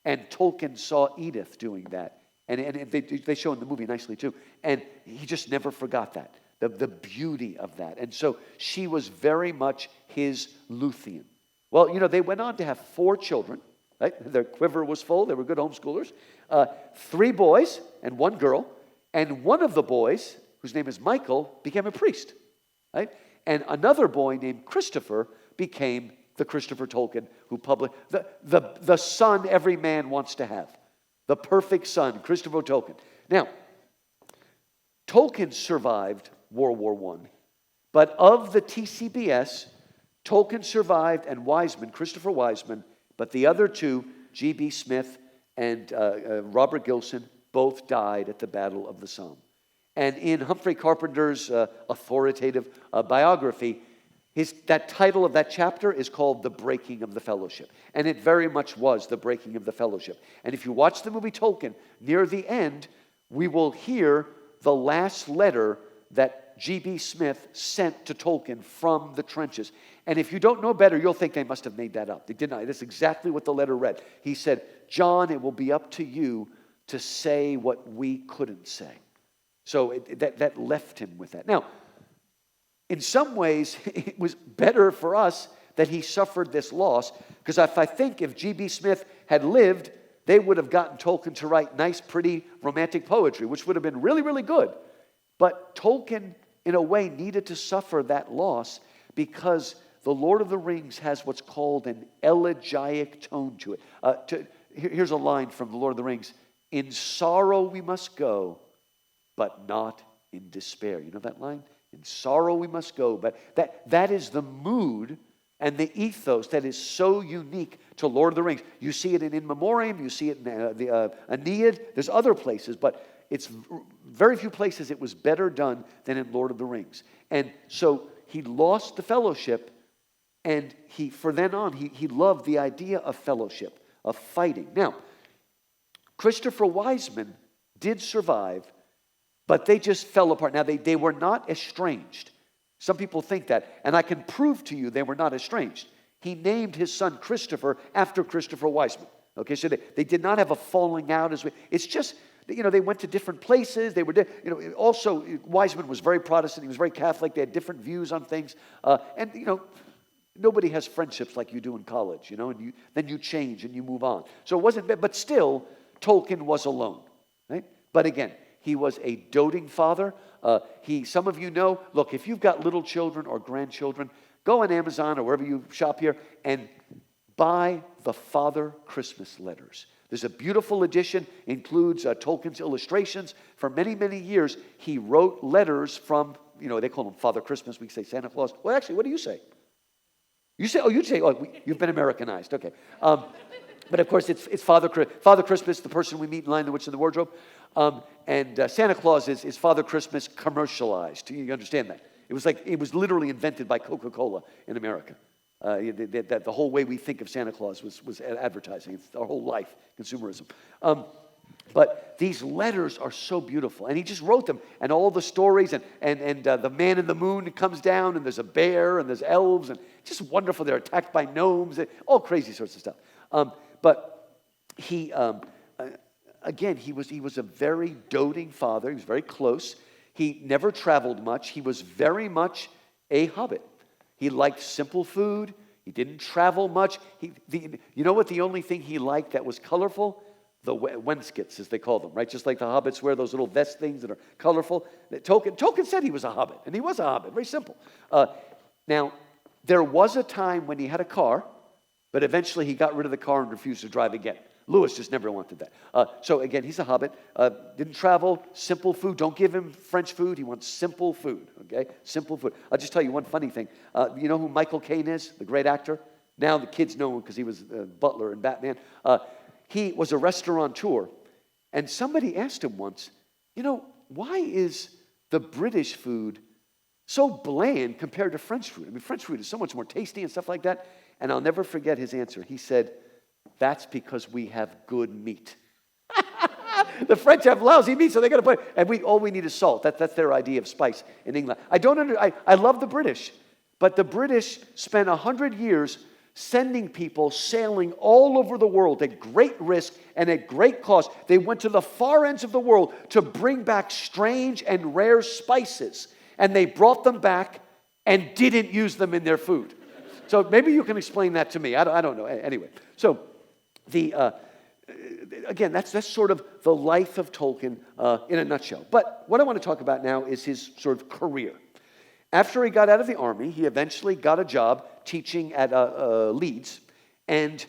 And Tolkien saw Edith doing that. And they show in the movie nicely too. And he just never forgot that, the beauty of that. And so she was very much his Luthien. Well, they went on to have 4 children. Right? Their quiver was full. They were good homeschoolers. 3 boys and 1 girl. And one of the boys, whose name is Michael, became a priest. Right? And another boy named Christopher became the Christopher Tolkien who published the son every man wants to have. The perfect son, Christopher Tolkien. Now, Tolkien survived World War I. But of the TCBS, Tolkien survived and Wiseman, Christopher Wiseman, but the other 2, G.B. Smith and Robert Gilson, both died at the Battle of the Somme. And in Humphrey Carpenter's authoritative biography, that title of that chapter is called The Breaking of the Fellowship. And it very much was the breaking of the fellowship. And if you watch the movie Tolkien, near the end, we will hear the last letter that G.B. Smith sent to Tolkien from the trenches. And if you don't know better, you'll think they must have made that up. They did not. That's exactly what the letter read. He said, John, it will be up to you to say what we couldn't say. So that left him with that. Now, in some ways, it was better for us that he suffered this loss, because if G.B. Smith had lived, they would have gotten Tolkien to write nice, pretty, romantic poetry, which would have been really, really good. But Tolkien, in a way, needed to suffer that loss because The Lord of the Rings has what's called an elegiac tone to it. Here's a line from The Lord of the Rings. In sorrow we must go, but not in despair. You know that line? In sorrow we must go, but that is the mood and the ethos that is so unique to Lord of the Rings. You see it in Memoriam, you see it in the Aeneid. There's other places, but it's very few places it was better done than in Lord of the Rings. And so he lost the fellowship, and from then on, he loved the idea of fellowship, of fighting. Now, Christopher Wiseman did survive, but they just fell apart. Now, they were not estranged. Some people think that, and I can prove to you they were not estranged. He named his son Christopher after Christopher Wiseman. Okay, so they did not have a falling out. It's just, they went to different places. They were, also, Wiseman was very Protestant. He was very Catholic. They had different views on things. And nobody has friendships like you do in college, and then you change and you move on. So it wasn't, but still, Tolkien was alone, right? But again, he was a doting father. Some of you know, look, if you've got little children or grandchildren, go on Amazon or wherever you shop here and buy the Father Christmas letters. There's a beautiful edition, includes Tolkien's illustrations. For many, many years, he wrote letters from, they call him Father Christmas. We say Santa Claus. Well, actually, what do you say? You'd say, you've been Americanized. Okay. But of course, it's Father Christmas, the person we meet in Lion, the Witch, and the Wardrobe. And Santa Claus is Father Christmas commercialized. You understand that? It was literally invented by Coca-Cola in America. The whole way we think of Santa Claus was advertising. It's our whole life, consumerism. But these letters are so beautiful. And he just wrote them. And all the stories, and the man in the moon comes down, and there's a bear, and there's elves, and just wonderful. They're attacked by gnomes, all crazy sorts of stuff. But he, again, he was a very doting father. He was very close. He never traveled much. He was very much a hobbit. He liked simple food. He didn't travel much. You know what the only thing he liked that was colorful? The wenskits, as they call them, right? Just like the hobbits wear those little vest things that are colorful. Tolkien said he was a hobbit, and he was a hobbit. Very simple. Now, there was a time when he had a car, but eventually he got rid of the car and refused to drive again. Lewis just never wanted that. So again, he's a hobbit. Didn't travel, simple food. Don't give him French food. He wants simple food, okay? Simple food. I'll just tell you one funny thing. You know who Michael Caine is, the great actor? Now the kids know him because he was Butler in Batman. He was a restaurateur, and somebody asked him once, why is the British food so bland compared to French food? I mean, French food is so much more tasty and stuff like that. And I'll never forget his answer. He said, that's because we have good meat. The French have lousy meat, so they got to put, and all we need is salt. That's their idea of spice in England. I love the British, but the British spent 100 years sending people sailing all over the world at great risk and at great cost. They went to the far ends of the world to bring back strange and rare spices, and they brought them back and didn't use them in their food. So maybe you can explain that to me. I don't know. Anyway, so again, that's sort of the life of Tolkien in a nutshell. But what I want to talk about now is his sort of career. After he got out of the army, he eventually got a job teaching at Leeds, and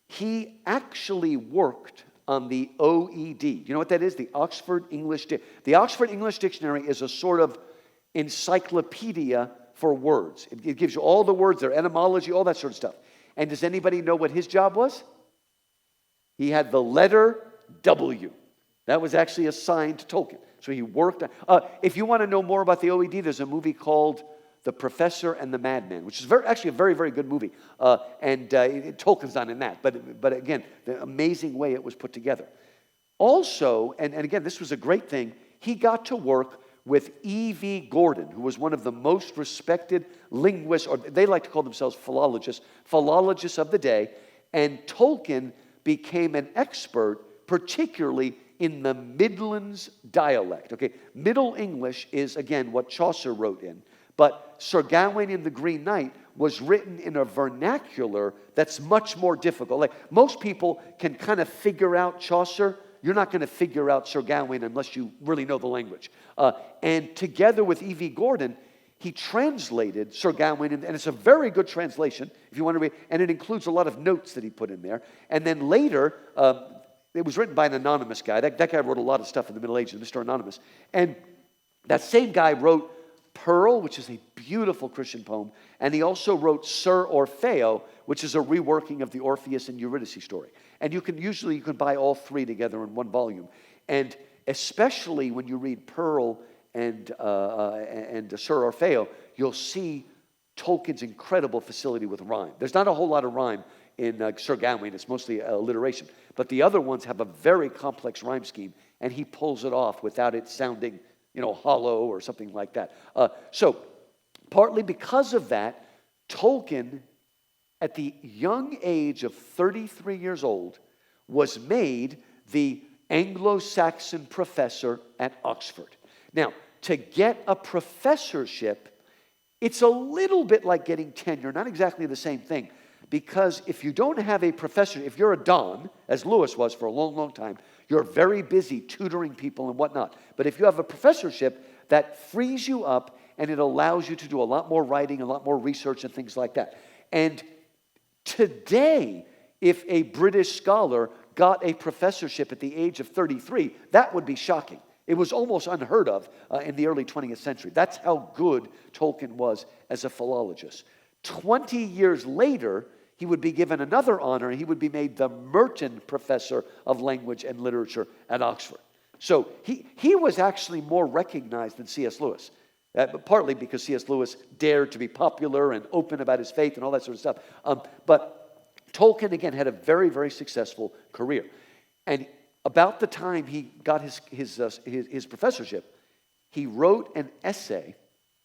he actually worked on the OED. You know what that is? The Oxford English The Oxford English Dictionary is a sort of encyclopedia for words. It gives you all the words, their etymology, all that sort of stuff. And does anybody know what his job was? He had the letter W. That was actually assigned to Tolkien. So he worked on... if you want to know more about the OED, there's a movie called The Professor and the Madman, which is actually a very, very good movie. Tolkien's not in that. But again, the amazing way it was put together. Also, and again, this was a great thing, he got to work with E.V. Gordon, who was one of the most respected linguists, or they like to call themselves philologists of the day. And Tolkien became an expert, particularly in the Midlands dialect. Okay, Middle English is, again, what Chaucer wrote in. But Sir Gawain and the Green Knight was written in a vernacular that's much more difficult. Like, most people can kind of figure out Chaucer. You're not going to figure out Sir Gawain unless you really know the language. And together with E.V. Gordon, he translated Sir Gawain, and it's a very good translation, if you want to read, and it includes a lot of notes that he put in there. And then later, it was written by an anonymous guy. That guy wrote a lot of stuff in the Middle Ages, Mr. Anonymous. And that same guy wrote Pearl, which is a beautiful Christian poem, and he also wrote Sir Orfeo, which is a reworking of the Orpheus and Eurydice story. And you can buy all three together in one volume. And especially when you read Pearl and Sir Orfeo, you'll see Tolkien's incredible facility with rhyme. There's not a whole lot of rhyme in Sir Gawain. It's mostly alliteration. But the other ones have a very complex rhyme scheme, and he pulls it off without it sounding, hollow or something like that. So partly because of that, Tolkien, at the young age of 33 years old, was made the Anglo-Saxon professor at Oxford. Now, to get a professorship, it's a little bit like getting tenure, not exactly the same thing, because if you don't have a professor, if you're a don, as Lewis was for a long, long time, you're very busy tutoring people and whatnot. But if you have a professorship, that frees you up and it allows you to do a lot more writing, a lot more research and things like that. And today, if a British scholar got a professorship at the age of 33, that would be shocking. It was almost unheard of in the early 20th century. That's how good Tolkien was as a philologist. 20 years later, he would be given another honor. He would be made the Merton Professor of Language and Literature at Oxford. So he was actually more recognized than C.S. Lewis, partly because C.S. Lewis dared to be popular and open about his faith and all that sort of stuff. But Tolkien, again, had a very, very successful career. And about the time he got his professorship, he wrote an essay,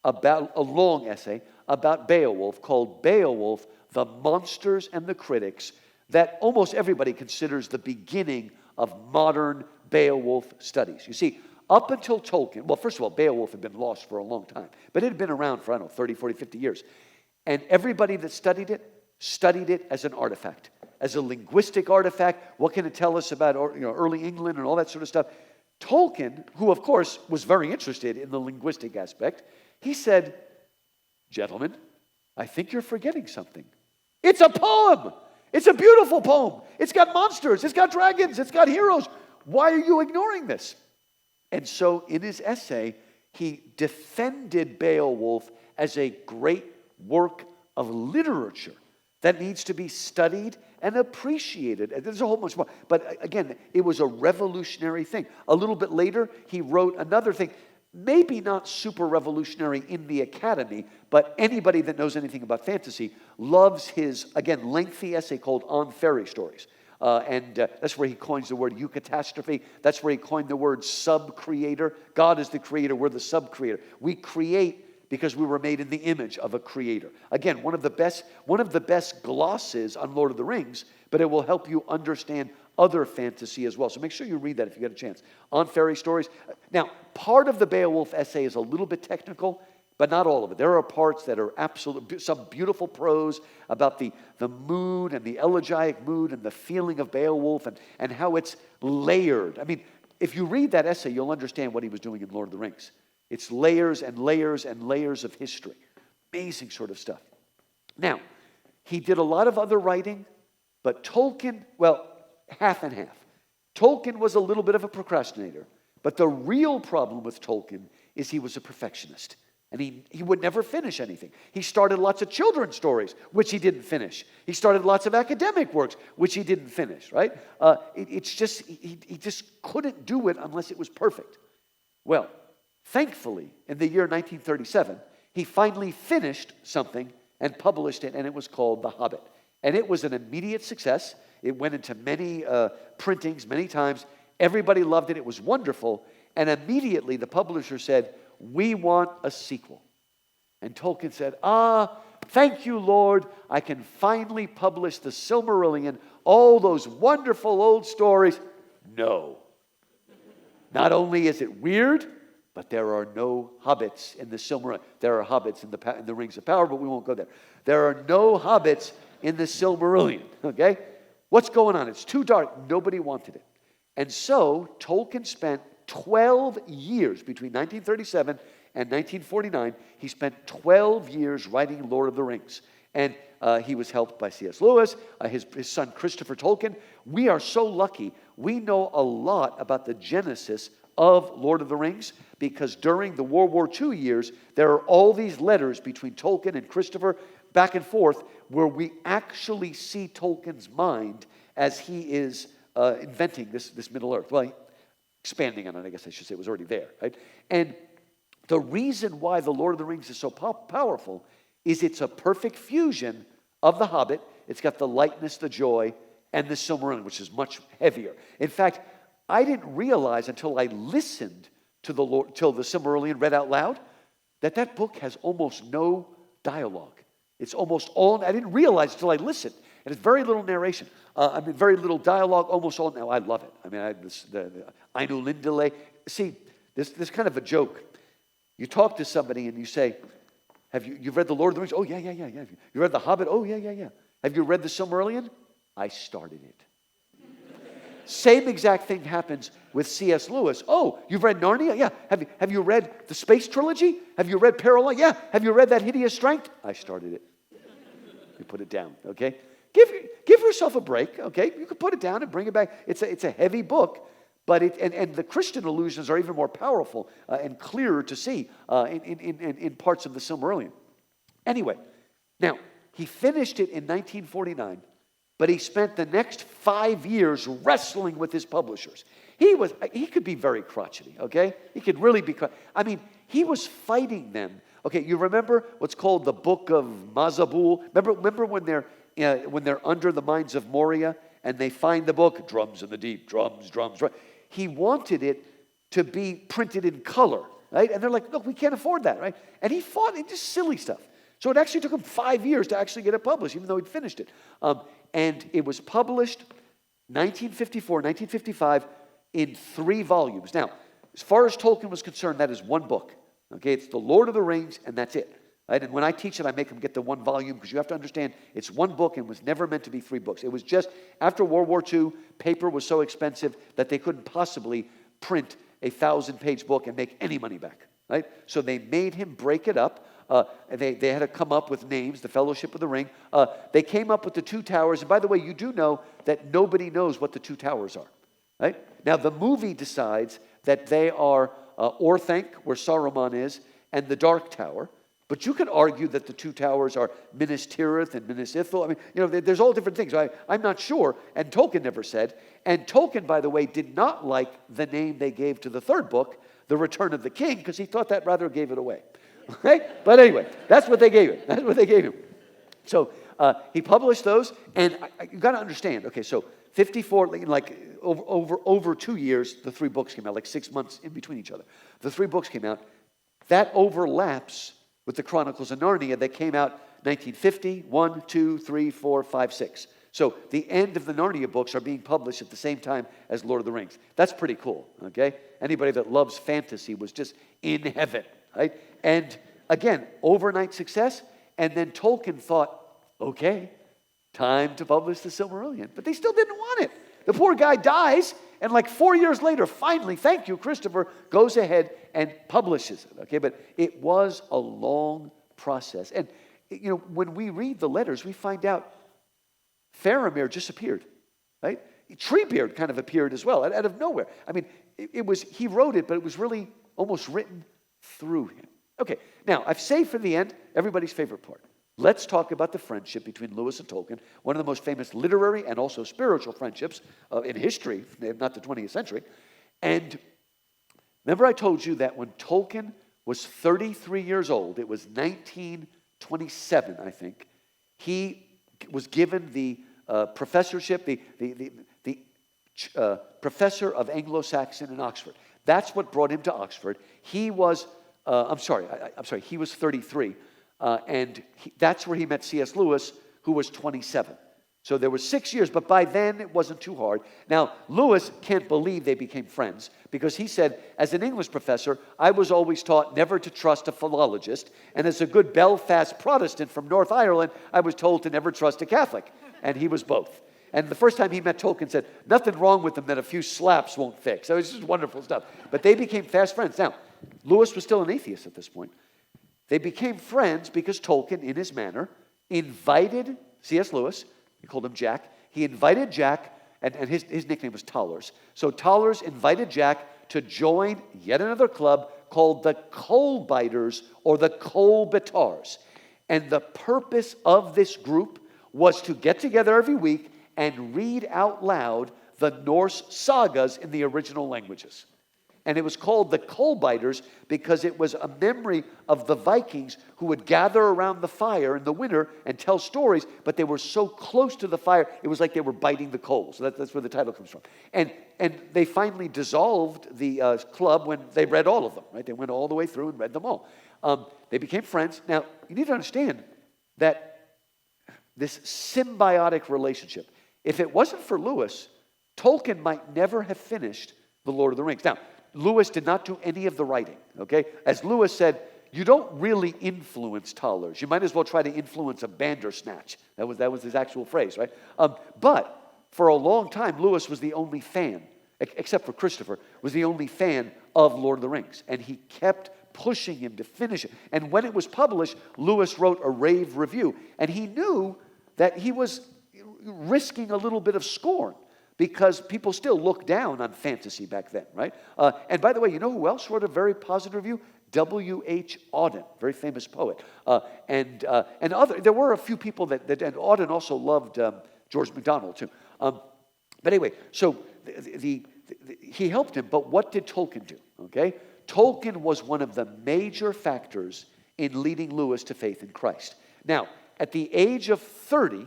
a long essay, about Beowulf called Beowulf, the Monsters and the Critics, that almost everybody considers the beginning of modern Beowulf studies. You see, up until Tolkien, well, first of all, Beowulf had been lost for a long time, but it had been around for, 30, 40, 50 years. And everybody that studied it as an artifact, as a linguistic artifact. What can it tell us about early England and all that sort of stuff? Tolkien, who of course was very interested in the linguistic aspect, he said, "Gentlemen, I think you're forgetting something. It's a poem. It's a beautiful poem. It's got monsters. It's got dragons. It's got heroes. Why are you ignoring this?" And so in his essay, he defended Beowulf as a great work of literature that needs to be studied and appreciated. And there's a whole bunch more. But again, it was a revolutionary thing. A little bit later, he wrote another thing, maybe not super revolutionary in the academy, but anybody that knows anything about fantasy loves his, again, lengthy essay called On Fairy Stories. That's where he coins the word eucatastrophe. That's where he coined the word sub-creator. God is the creator. We're the sub-creator. We create because we were made in the image of a creator. Again, one of the best glosses on Lord of the Rings, but it will help you understand other fantasy as well. So make sure you read that if you get a chance. On Fairy Stories. Now, part of the Beowulf essay is a little bit technical, but not all of it. There are parts that are some beautiful prose about the mood and the elegiac mood and the feeling of Beowulf and how it's layered. I mean, if you read that essay, you'll understand what he was doing in Lord of the Rings. It's layers and layers and layers of history. Amazing sort of stuff. Now, he did a lot of other writing, but Tolkien, well, half and half. Tolkien was a little bit of a procrastinator, but the real problem with Tolkien is he was a perfectionist. And he would never finish anything. He started lots of children's stories, which he didn't finish. He started lots of academic works, which he didn't finish, right? He just couldn't do it unless it was perfect. Well, thankfully, in the year 1937, he finally finished something and published it, and it was called The Hobbit. And it was an immediate success. It went into many printings, many times. Everybody loved it. It was wonderful. And immediately the publisher said, "We want a sequel." And Tolkien said, "Thank you, Lord. I can finally publish the Silmarillion, all those wonderful old stories." No. Not only is it weird, but there are no hobbits in the Silmarillion. There are hobbits in the Rings of Power, but we won't go there. There are no hobbits in the Silmarillion, okay? What's going on? It's too dark. Nobody wanted it. And so Tolkien spent 12 years, between 1937 and 1949, he spent 12 years writing Lord of the Rings. And he was helped by C.S. Lewis, his son Christopher Tolkien. We are so lucky. We know a lot about the genesis of Lord of the Rings because during the World War II years, there are all these letters between Tolkien and Christopher back and forth where we actually see Tolkien's mind as he is inventing this Middle Earth. Well, expanding on it, I guess I should say. It was already there, right? And the reason why the Lord of the Rings is so powerful is it's a perfect fusion of the Hobbit. It's got the lightness, the joy, and the Silmarillion, which is much heavier. In fact, I didn't realize until I listened to the Silmarillion read out loud that book has almost no dialogue. It's almost all, I didn't realize until I listened. And it's very little narration. Very little dialogue, almost all. Now, I love it. The Ainu Lindale. See, there's kind of a joke. You talk to somebody and you say, you've read The Lord of the Rings? Oh, yeah. You read The Hobbit? Oh, yeah. Have you read the Silmarillion? I started it. Same exact thing happens with C.S. Lewis. Oh, you've read Narnia? Yeah. Have you read the Space Trilogy? Have you read Parallax? Yeah. Have you read That Hideous Strength? I started it. You put it down, okay? Give yourself a break, okay? You can put it down and bring it back. It's a heavy book, but and the Christian allusions are even more powerful and clearer to see in parts of the Silmarillion. Anyway, now, he finished it in 1949, but he spent the next 5 years wrestling with his publishers. He could be very crotchety, okay? He could really be he was fighting them. Okay, you remember what's called the Book of Mazabul? Remember when they're under the Mines of Moria and they find the book, drums in the deep, drums. He wanted it to be printed in color, right? And they're like, look, we can't afford that, right? And he fought it, just silly stuff. So it actually took him 5 years to actually get it published, even though he'd finished it. And it was published 1954, 1955, in 3 volumes. Now, as far as Tolkien was concerned, that is one book. Okay, it's The Lord of the Rings, and that's it. Right? And when I teach it, I make them get the one volume because you have to understand it's one book and was never meant to be 3 books. It was just after World War II, paper was so expensive that they couldn't possibly print a 1,000-page book and make any money back. Right? So they made him break it up. They had to come up with names, the Fellowship of the Ring. They came up with the 2 towers. And by the way, you do know that nobody knows what the 2 towers are. Right? Now, the movie decides that they are Orthanc, where Saruman is, and the Dark Tower. But you could argue that the 2 towers are Minas Tirith and Minas Ithil. I mean, there's all different things. I'm not sure, and Tolkien never said. And Tolkien, by the way, did not like the name they gave to the 3rd book, The Return of the King, because he thought that rather gave it away. Right? But anyway, that's what they gave him. That's what they gave him. So he published those, and you got to understand. Okay, so 54, like over 2 years, the 3 books came out, like 6 months in between each other. The 3 books came out. That overlaps with the Chronicles of Narnia that came out 1950, 1, 2, 3, 4, 5, 6. So the end of the Narnia books are being published at the same time as Lord of the Rings. That's pretty cool, okay? Anybody that loves fantasy was just in heaven, right? And again, overnight success, and then Tolkien thought, okay, time to publish the Silmarillion. But they still didn't want it. The poor guy dies, and like 4 years later, finally, thank you, Christopher, goes ahead and publishes it, okay? But it was a long process. And, when we read the letters, we find out Faramir just appeared, right? Treebeard kind of appeared as well, out of nowhere. I mean, he wrote it, but it was really almost written through him. Okay, now, I've saved for the end everybody's favorite part. Let's talk about the friendship between Lewis and Tolkien, one of the most famous literary and also spiritual friendships in history, if not the 20th century. And remember I told you that when Tolkien was 33 years old, it was 1927, I think, he was given the professorship, the professor of Anglo-Saxon in Oxford. That's what brought him to Oxford. He was, he was 33. That's where he met C.S. Lewis, who was 27. So there were 6 years, but by then it wasn't too hard. Now, Lewis can't believe they became friends because he said, as an English professor, I was always taught never to trust a philologist, and as a good Belfast Protestant from North Ireland, I was told to never trust a Catholic, and he was both. And the first time he met Tolkien said, nothing wrong with them that a few slaps won't fix. So it was just wonderful stuff. But they became fast friends. Now, Lewis was still an atheist at this point. They became friends because Tolkien, in his manner, invited C.S. Lewis. He called him Jack. He invited Jack, and his nickname was Tollers. So Tollers invited Jack to join yet another club called the Coal Biters or the Coal Bitars. And the purpose of this group was to get together every week and read out loud the Norse sagas in the original languages. And it was called the Coal Biters because it was a memory of the Vikings who would gather around the fire in the winter and tell stories, but they were so close to the fire, it was like they were biting the coals. So that's where the title comes from. And they finally dissolved the club when they read all of them, right? They went all the way through and read them all. They became friends. Now, you need to understand that this symbiotic relationship, if it wasn't for Lewis, Tolkien might never have finished The Lord of the Rings. Now, Lewis did not do any of the writing, okay? As Lewis said, you don't really influence Tollers. You might as well try to influence a Bandersnatch. That was his actual phrase, right? But for a long time, Lewis was the only fan, except for Christopher, was the only fan of Lord of the Rings. And he kept pushing him to finish it. And when it was published, Lewis wrote a rave review. And he knew that he was risking a little bit of scorn, because people still look down on fantasy back then, right? And by the way, you know who else wrote a very positive review? W.H. Auden, very famous poet. And there were a few people and Auden also loved George MacDonald too. But anyway, so he helped him, but what did Tolkien do, okay? Tolkien was one of the major factors in leading Lewis to faith in Christ. Now, at the age of 30,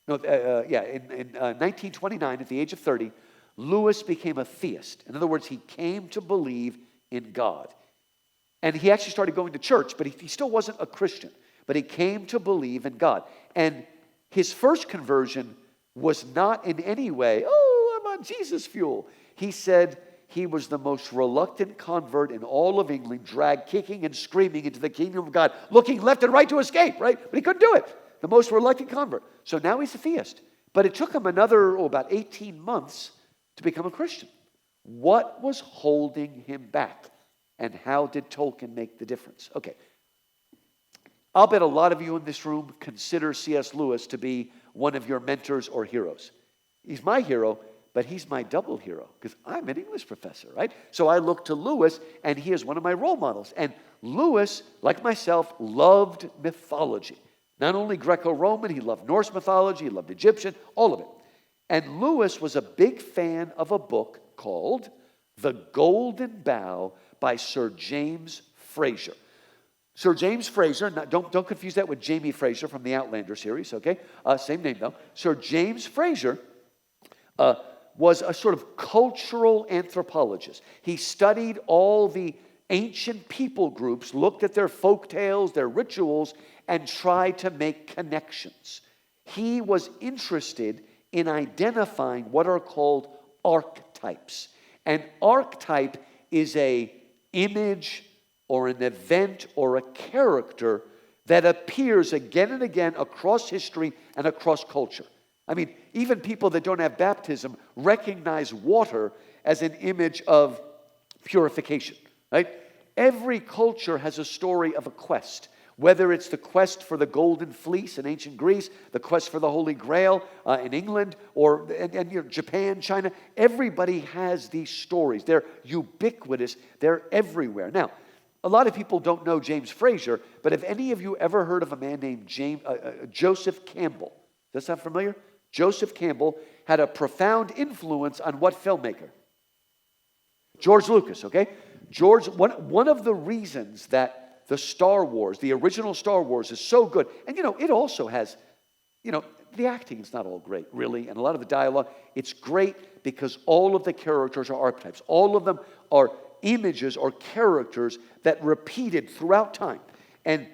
in 1929, at the age of 30, Lewis became a theist. In other words, he came to believe in God. And he actually started going to church, but he still wasn't a Christian. But he came to believe in God. And his first conversion was not in any way, oh, I'm on Jesus fuel. He said he was the most reluctant convert in all of England, dragged kicking and screaming into the kingdom of God, looking left and right to escape, right? But he couldn't do it. The most reluctant convert. So now he's a theist. But it took him another, about 18 months to become a Christian. What was holding him back? And how did Tolkien make the difference? Okay. I'll bet a lot of you in this room consider C.S. Lewis to be one of your mentors or heroes. He's my hero, but he's my double hero because I'm an English professor, right? So I look to Lewis, and he is one of my role models. And Lewis, like myself, loved mythology. Not only Greco-Roman, he loved Norse mythology, he loved Egyptian, all of it. And Lewis was a big fan of a book called The Golden Bough by Sir James Frazer. Sir James Frazer, don't confuse that with Jamie Fraser from the Outlander series, okay? Same name though. Sir James Frazer was a sort of cultural anthropologist. He studied all the ancient people groups, looked at their folk tales, their rituals, and tried to make connections. He was interested in identifying what are called archetypes. An archetype is an image or an event or a character that appears again and again across history and across culture. I mean, even people that don't have baptism recognize water as an image of purification, right? Every culture has a story of a quest, whether it's the quest for the golden fleece in ancient Greece, the quest for the Holy Grail in England, or Japan, China. Everybody has these stories. They're ubiquitous. They're everywhere. Now, a lot of people don't know James Frazer, but have any of you ever heard of a man named Joseph Campbell? Does that sound familiar? Joseph Campbell had a profound influence on what filmmaker? George Lucas, okay? One of the reasons that the Star Wars, the original Star Wars, is so good, and it also has, the acting is not all great, really, and a lot of the dialogue, it's great because all of the characters are archetypes. All of them are images or characters that repeated throughout time. And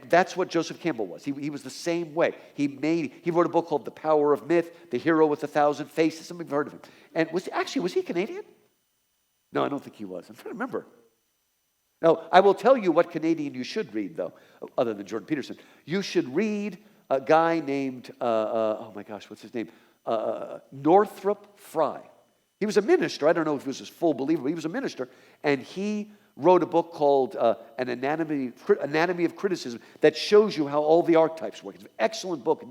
that's what Joseph Campbell was. He was the same way. He wrote a book called The Power of Myth, The Hero with 1,000 Faces. Some of you have heard of him. And was he Canadian? No, I don't think he was. I'm trying to remember. No, I will tell you what Canadian you should read, though, other than Jordan Peterson. You should read a guy named, oh my gosh, what's his name? Northrop Frye. He was a minister. I don't know if he was a full believer, but he was a minister. And he wrote a book called An Anatomy of Criticism that shows you how all the archetypes work. It's an excellent book.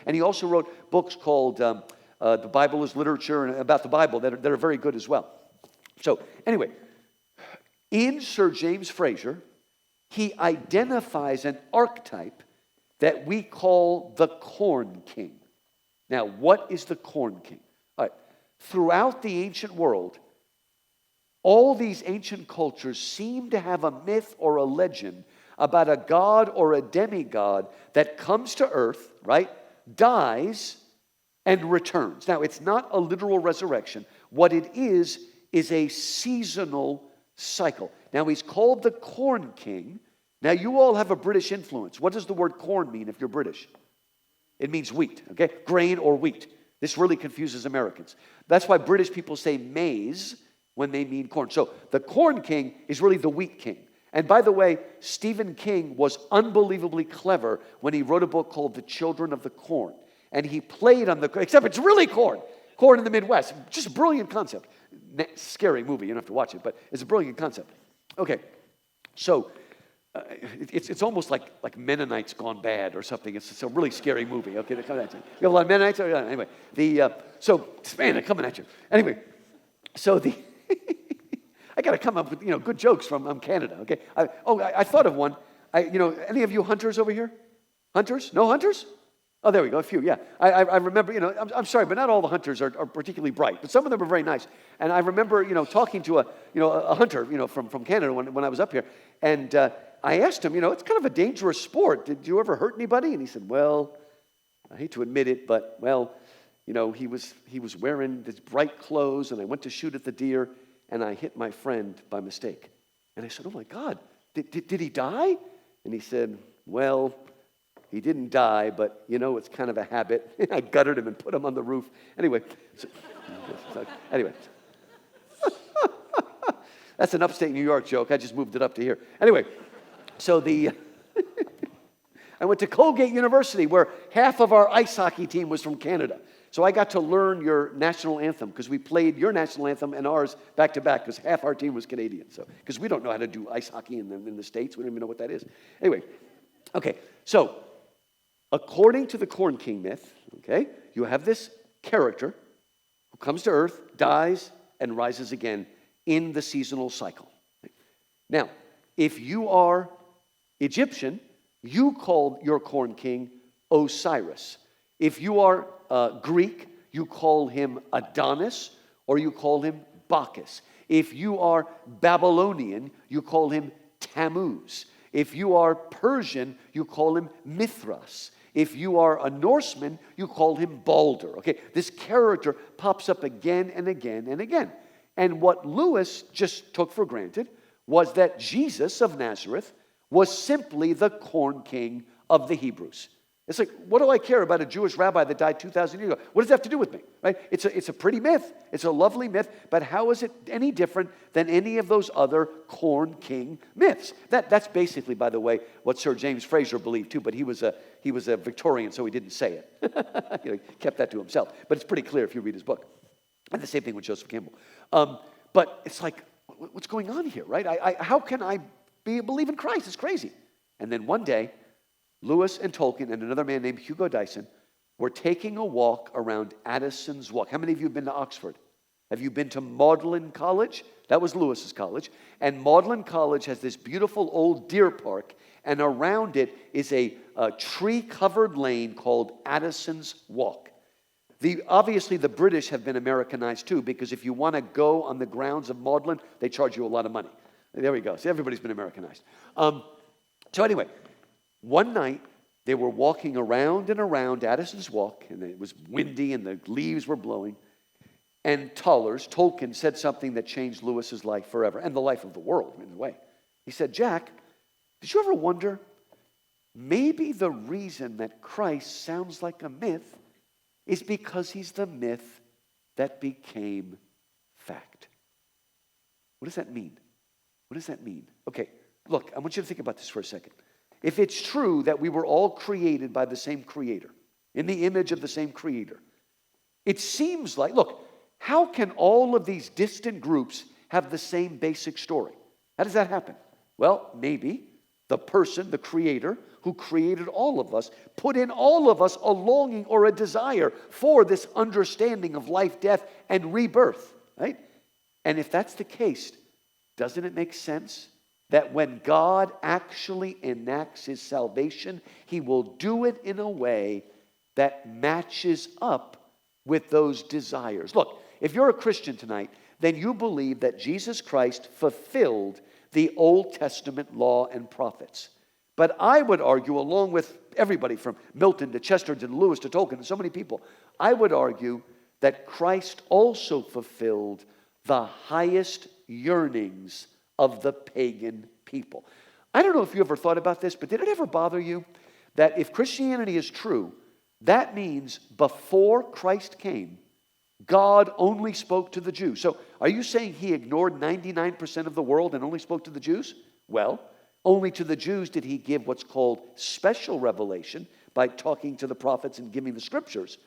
And he also wrote books called The Bible is Literature and about the Bible that are very good as well. So anyway, in Sir James Frazer, he identifies an archetype that we call the Corn King. Now, what is the Corn King? All right. Throughout the ancient world, all these ancient cultures seem to have a myth or a legend about a god or a demigod that comes to earth, right, dies, and returns. Now, it's not a literal resurrection. What it is a seasonal cycle. Now, he's called the Corn King. Now, you all have a British influence. What does the word corn mean if you're British? It means wheat, okay? Grain or wheat. This really confuses Americans. That's why British people say maize when they mean corn. So the Corn King is really the wheat king. And by the way, Stephen King was unbelievably clever when he wrote a book called The Children of the Corn. And he played on except it's really corn in the Midwest. Just a brilliant concept. Scary movie, you don't have to watch it, but it's a brilliant concept. Okay, so it's almost like Mennonites gone bad or something. It's a really scary movie. Okay, they're coming at you. You have a lot of Mennonites? Anyway, so man, they're coming at you. Anyway, so I got to come up with good jokes from Canada. Okay, I thought of one. Any of you hunters over here? Hunters? No hunters? Oh, there we go, a few, yeah. I remember, I'm sorry, but not all the hunters are particularly bright, but some of them are very nice. And I remember, talking to a hunter, from Canada when I was up here, and I asked him, it's kind of a dangerous sport. Did you ever hurt anybody? And he said, well, I hate to admit it, but, he was wearing these bright clothes, and I went to shoot at the deer, and I hit my friend by mistake. And I said, oh my God, did he die? And he said, well, he didn't die, but it's kind of a habit. I gutted him and put him on the roof. Anyway, anyway. That's an upstate New York joke. I just moved it up to here. Anyway, so I went to Colgate University, where half of our ice hockey team was from Canada. So I got to learn your national anthem, because we played your national anthem and ours back to back, because half our team was Canadian. So because we don't know how to do ice hockey in the States. We don't even know what that is. Anyway, okay, so according to the Corn King myth, okay, you have this character who comes to earth, dies, and rises again in the seasonal cycle. Now, if you are Egyptian, you call your corn king Osiris. If you are Greek, you call him Adonis, or you call him Bacchus. If you are Babylonian, you call him Tammuz. If you are Persian, you call him Mithras. If you are a Norseman, you call him Balder. Okay, this character pops up again and again and again. And what Lewis just took for granted was that Jesus of Nazareth was simply the corn king of the Hebrews. It's like, what do I care about a Jewish rabbi that died 2,000 years ago? What does that have to do with me? Right? It's a pretty myth. It's a lovely myth, but how is it any different than any of those other corn king myths? That's basically, by the way, what Sir James Fraser believed too, but he was a Victorian, so he didn't say it. He kept that to himself. But it's pretty clear if you read his book. And the same thing with Joseph Campbell. But it's like, what's going on here, right? How can I believe in Christ? It's crazy. And then one day, Lewis and Tolkien and another man named Hugo Dyson were taking a walk around Addison's Walk. How many of you have been to Oxford? Have you been to Magdalen College? That was Lewis's college. And Magdalen College has this beautiful old deer park, and around it is a tree-covered lane called Addison's Walk. Obviously, the British have been Americanized too, because if you want to go on the grounds of Magdalen, they charge you a lot of money. There we go. See, everybody's been Americanized. So anyway, one night, they were walking around and around Addison's Walk, and it was windy and the leaves were blowing. And Tolkien said something that changed Lewis's life forever, and the life of the world, in a way. He said, Jack, did you ever wonder, maybe the reason that Christ sounds like a myth is because he's the myth that became fact. What does that mean? What does that mean? Okay, look, I want you to think about this for a second. If it's true that we were all created by the same creator, in the image of the same creator, it seems like, look, how can all of these distant groups have the same basic story? How does that happen? Well, maybe the person, the creator, who created all of us, put in all of us a longing or a desire for this understanding of life, death, and rebirth, right? And if that's the case, doesn't it make sense that when God actually enacts his salvation, he will do it in a way that matches up with those desires? Look, if you're a Christian tonight, then you believe that Jesus Christ fulfilled the Old Testament law and prophets. But I would argue, along with everybody from Milton to Chesterton to Lewis to Tolkien and so many people, I would argue that Christ also fulfilled the highest yearnings of the pagan people. I don't know if you ever thought about this, but did it ever bother you that if Christianity is true, that means before Christ came, God only spoke to the Jews? So are you saying he ignored 99% of the world and only spoke to the Jews? Well, only to the Jews did he give what's called special revelation by talking to the prophets and giving the scriptures.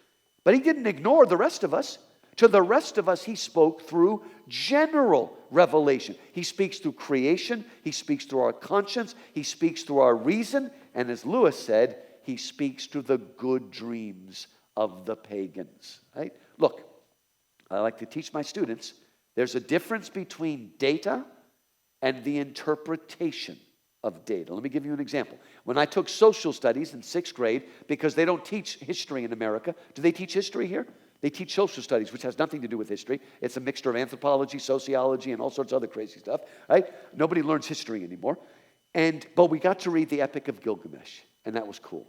But he didn't ignore the rest of us. To the rest of us, he spoke through general revelation. He speaks through creation. He speaks through our conscience. He speaks through our reason. And as Lewis said, he speaks through the good dreams of the pagans. Right? Look, I like to teach my students, there's a difference between data and the interpretation of data. Let me give you an example. When I took social studies in 6th grade, because they don't teach history in America. Do they teach history here? They teach social studies, which has nothing to do with history. It's a mixture of anthropology, sociology, and all sorts of other crazy stuff, right? Nobody learns history anymore. But we got to read the Epic of Gilgamesh, and that was cool.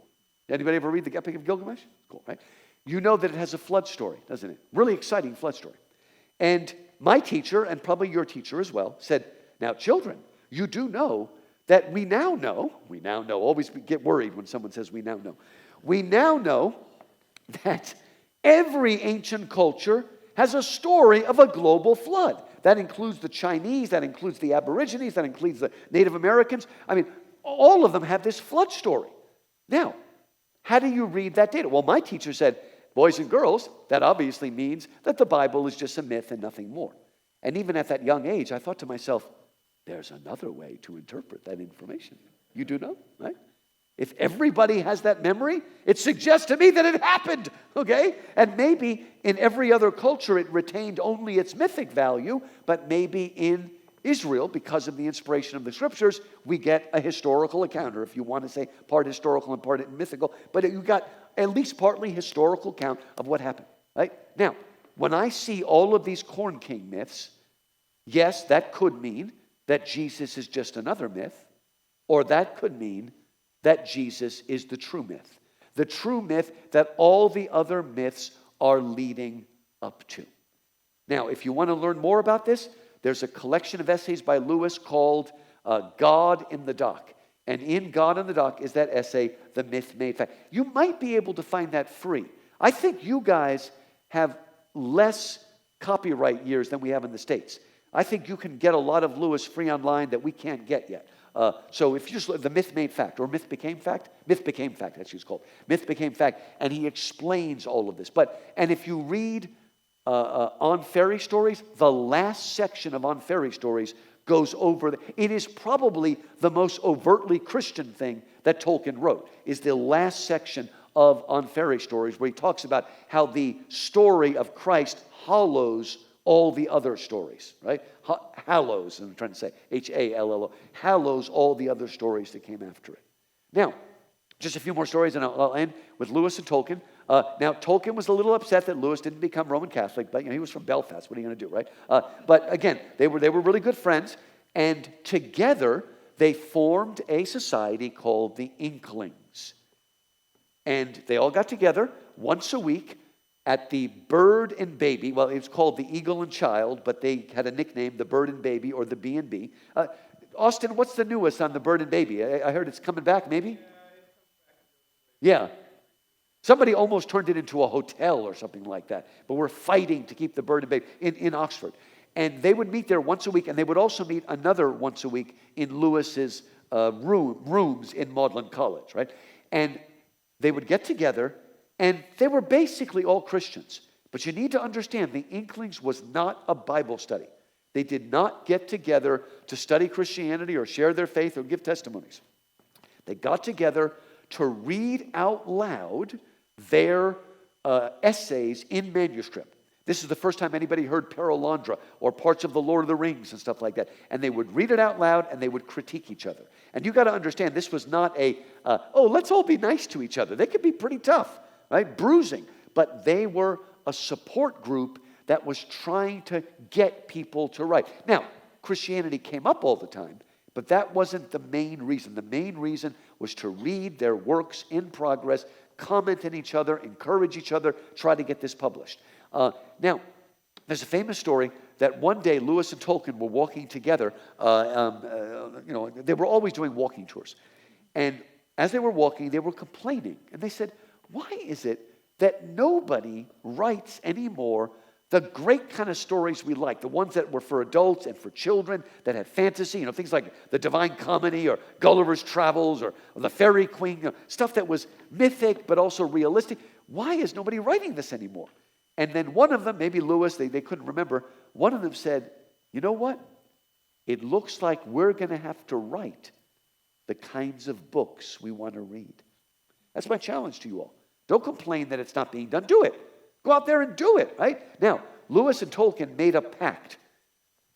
Anybody ever read the Epic of Gilgamesh? Cool, right? You know that it has a flood story, doesn't it? Really exciting flood story. And my teacher, and probably your teacher as well, said, now children, you do know that we now know, always get worried when someone says we now know. We now know that every ancient culture has a story of a global flood. That includes the Chinese, that includes the Aborigines, that includes the Native Americans. I mean, all of them have this flood story. Now, how do you read that data? Well, my teacher said, boys and girls, that obviously means that the Bible is just a myth and nothing more. And even at that young age, I thought to myself, there's another way to interpret that information. You do know, right? If everybody has that memory, it suggests to me that it happened, okay? And maybe in every other culture it retained only its mythic value, but maybe in Israel, because of the inspiration of the scriptures, we get a historical account, or if you want to say part historical and part mythical, but you got at least partly historical account of what happened, right? Now, when I see all of these Corn King myths, yes, that could mean that Jesus is just another myth, or that could mean that Jesus is the true myth. The true myth that all the other myths are leading up to. Now, if you want to learn more about this, there's a collection of essays by Lewis called God in the Dock. And in God in the Dock is that essay, The Myth Made Fact. You might be able to find that free. I think you guys have less copyright years than we have in the States. I think you can get a lot of Lewis free online that we can't get yet. So if you just look, The Myth Made Fact, or Myth Became Fact? Myth Became Fact, that's what it's called. Myth Became Fact, and he explains all of this. And if you read On Fairy Stories, the last section of On Fairy Stories goes over, it is probably the most overtly Christian thing that Tolkien wrote, is the last section of On Fairy Stories, where he talks about how the story of Christ hollows all the other stories, right? Hallows, I'm trying to say, Hallo, hallows all the other stories that came after it. Now, just a few more stories, and I'll end with Lewis and Tolkien. Now, Tolkien was a little upset that Lewis didn't become Roman Catholic, but he was from Belfast. What are you going to do, right? But again, they were really good friends, and together they formed a society called the Inklings. And they all got together once a week at the Bird and Baby. Well, it was called the Eagle and Child, but they had a nickname, the Bird and Baby, or the B&B. Austin, what's the newest on the Bird and Baby? I heard it's coming back, maybe? Yeah. Somebody almost turned it into a hotel or something like that. But we're fighting to keep the Bird and Baby in Oxford. And they would meet there once a week, and they would also meet another once a week in Lewis's rooms in Magdalen College, right? And they would get together, and they were basically all Christians. But you need to understand, the Inklings was not a Bible study. They did not get together to study Christianity or share their faith or give testimonies. They got together to read out loud their essays in manuscript. This is the first time anybody heard Paralandra or parts of the Lord of the Rings and stuff like that. And they would read it out loud and they would critique each other. And you got to understand, this was not let's all be nice to each other. They could be pretty tough, right? Bruising. But they were a support group that was trying to get people to write. Now, Christianity came up all the time, but that wasn't the main reason. The main reason was to read their works in progress, comment on each other, encourage each other, try to get this published. Now, there's a famous story that one day Lewis and Tolkien were walking together. They were always doing walking tours. And as they were walking, they were complaining. And they said, why is it that nobody writes anymore the great kind of stories we like, the ones that were for adults and for children, that had fantasy, things like the Divine Comedy or Gulliver's Travels or the Fairy Queen, stuff that was mythic but also realistic. Why is nobody writing this anymore? And then one of them, maybe Lewis, they couldn't remember, one of them said, you know what? It looks like we're going to have to write the kinds of books we want to read. That's my challenge to you all. Don't complain that it's not being done. Do it. Go out there and do it, right? Now, Lewis and Tolkien made a pact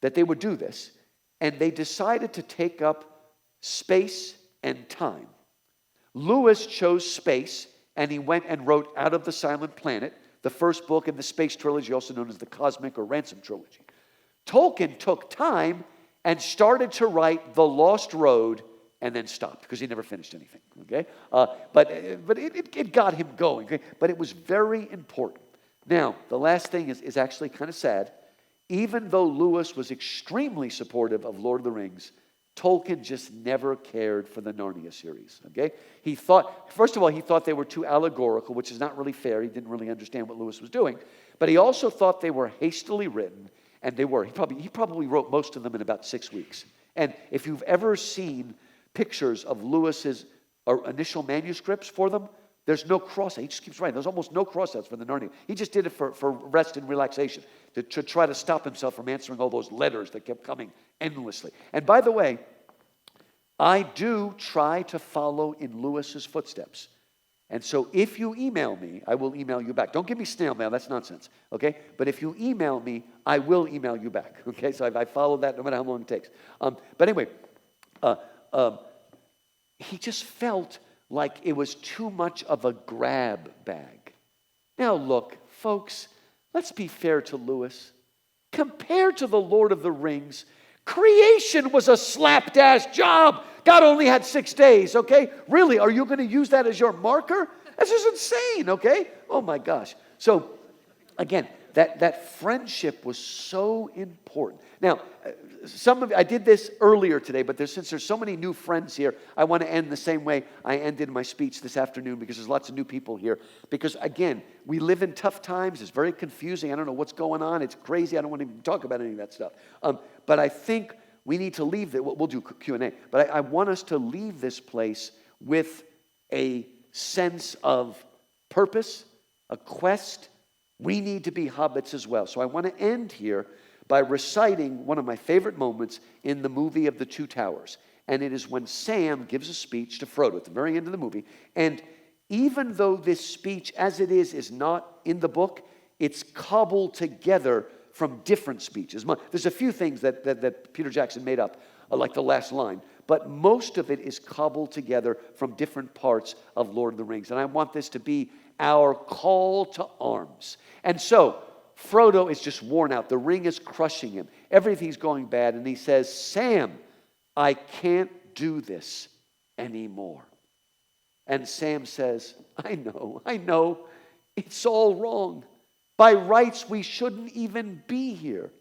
that they would do this, and they decided to take up space and time. Lewis chose space, and he went and wrote Out of the Silent Planet, the first book in the space trilogy, also known as the Cosmic or Ransom trilogy. Tolkien took time and started to write The Lost Road, and then stopped because he never finished anything. Okay, but it got him going. Okay? But it was very important. Now, the last thing is actually kind of sad. Even though Lewis was extremely supportive of Lord of the Rings, Tolkien just never cared for the Narnia series, okay? He thought, first of all, he thought they were too allegorical, which is not really fair. He didn't really understand what Lewis was doing. But he also thought they were hastily written, and they were. He probably wrote most of them in about 6 weeks. And if you've ever seen pictures of Lewis's initial manuscripts for them, there's no cross-out. He just keeps writing. There's almost no cross-outs for the Narnia. He just did it for rest and relaxation, to try to stop himself from answering all those letters that kept coming endlessly. And by the way, I do try to follow in Lewis's footsteps. And so if you email me, I will email you back. Don't give me snail mail. That's nonsense, okay? But if you email me, I will email you back, okay? So I follow that no matter how long it takes. But anyway, he just felt like it was too much of a grab bag. Now look, folks, let's be fair to Lewis. Compared to the Lord of the Rings, creation was a slapdash job. God only had 6 days, okay? Really, are you going to use that as your marker? That's just insane, okay? Oh my gosh. So, again, that friendship was so important. Now, I did this earlier today, but since there's so many new friends here, I want to end the same way I ended my speech this afternoon, because there's lots of new people here. Because again, we live in tough times. It's very confusing. I don't know what's going on. It's crazy. I don't want to even talk about any of that stuff. But I think we need to leave it. We'll do Q&A. But I want us to leave this place with a sense of purpose, a quest. We need to be hobbits as well. So I want to end here by reciting one of my favorite moments in the movie of the Two Towers. And it is when Sam gives a speech to Frodo at the very end of the movie. And even though this speech, as it is not in the book, it's cobbled together from different speeches. There's a few things that Peter Jackson made up, like the last line. But most of it is cobbled together from different parts of Lord of the Rings. And I want this to be our call to arms. And so, Frodo is just worn out. The ring is crushing him. Everything's going bad. And he says, Sam, I can't do this anymore. And Sam says, I know. It's all wrong. By rights, we shouldn't even be here.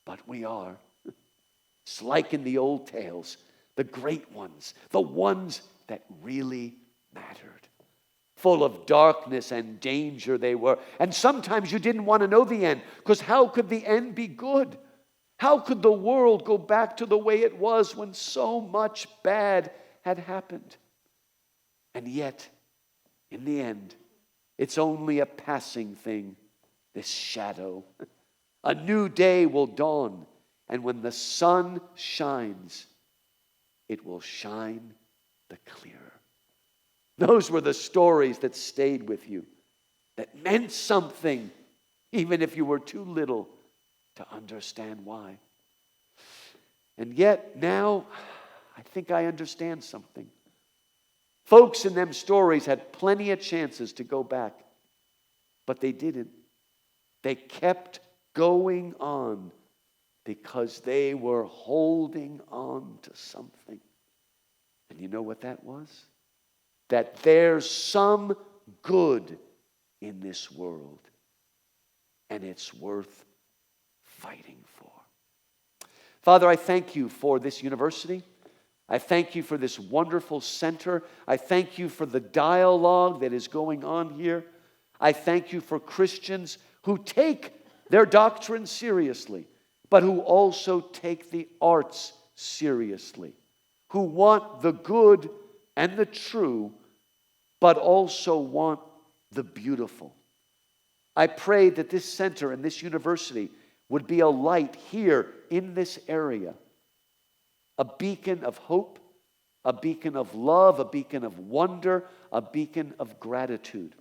But we are. It's like in the old tales, the great ones, the ones that really mattered. Full of darkness and danger they were. And sometimes you didn't want to know the end, because how could the end be good? How could the world go back to the way it was when so much bad had happened? And yet, in the end, it's only a passing thing, this shadow. A new day will dawn, and when the sun shines, it will shine the clearer. Those were the stories that stayed with you, that meant something, even if you were too little to understand why. And yet, now, I think I understand something. Folks in them stories had plenty of chances to go back, but they didn't. They kept going on because they were holding on to something. And you know what that was? That there's some good in this world, and it's worth fighting for. Father, I thank you for this university. I thank you for this wonderful center. I thank you for the dialogue that is going on here. I thank you for Christians who take their doctrine seriously, but who also take the arts seriously, who want the good and the true, but also want the beautiful. I pray that this center and this university would be a light here in this area, a beacon of hope, a beacon of love, a beacon of wonder, a beacon of gratitude.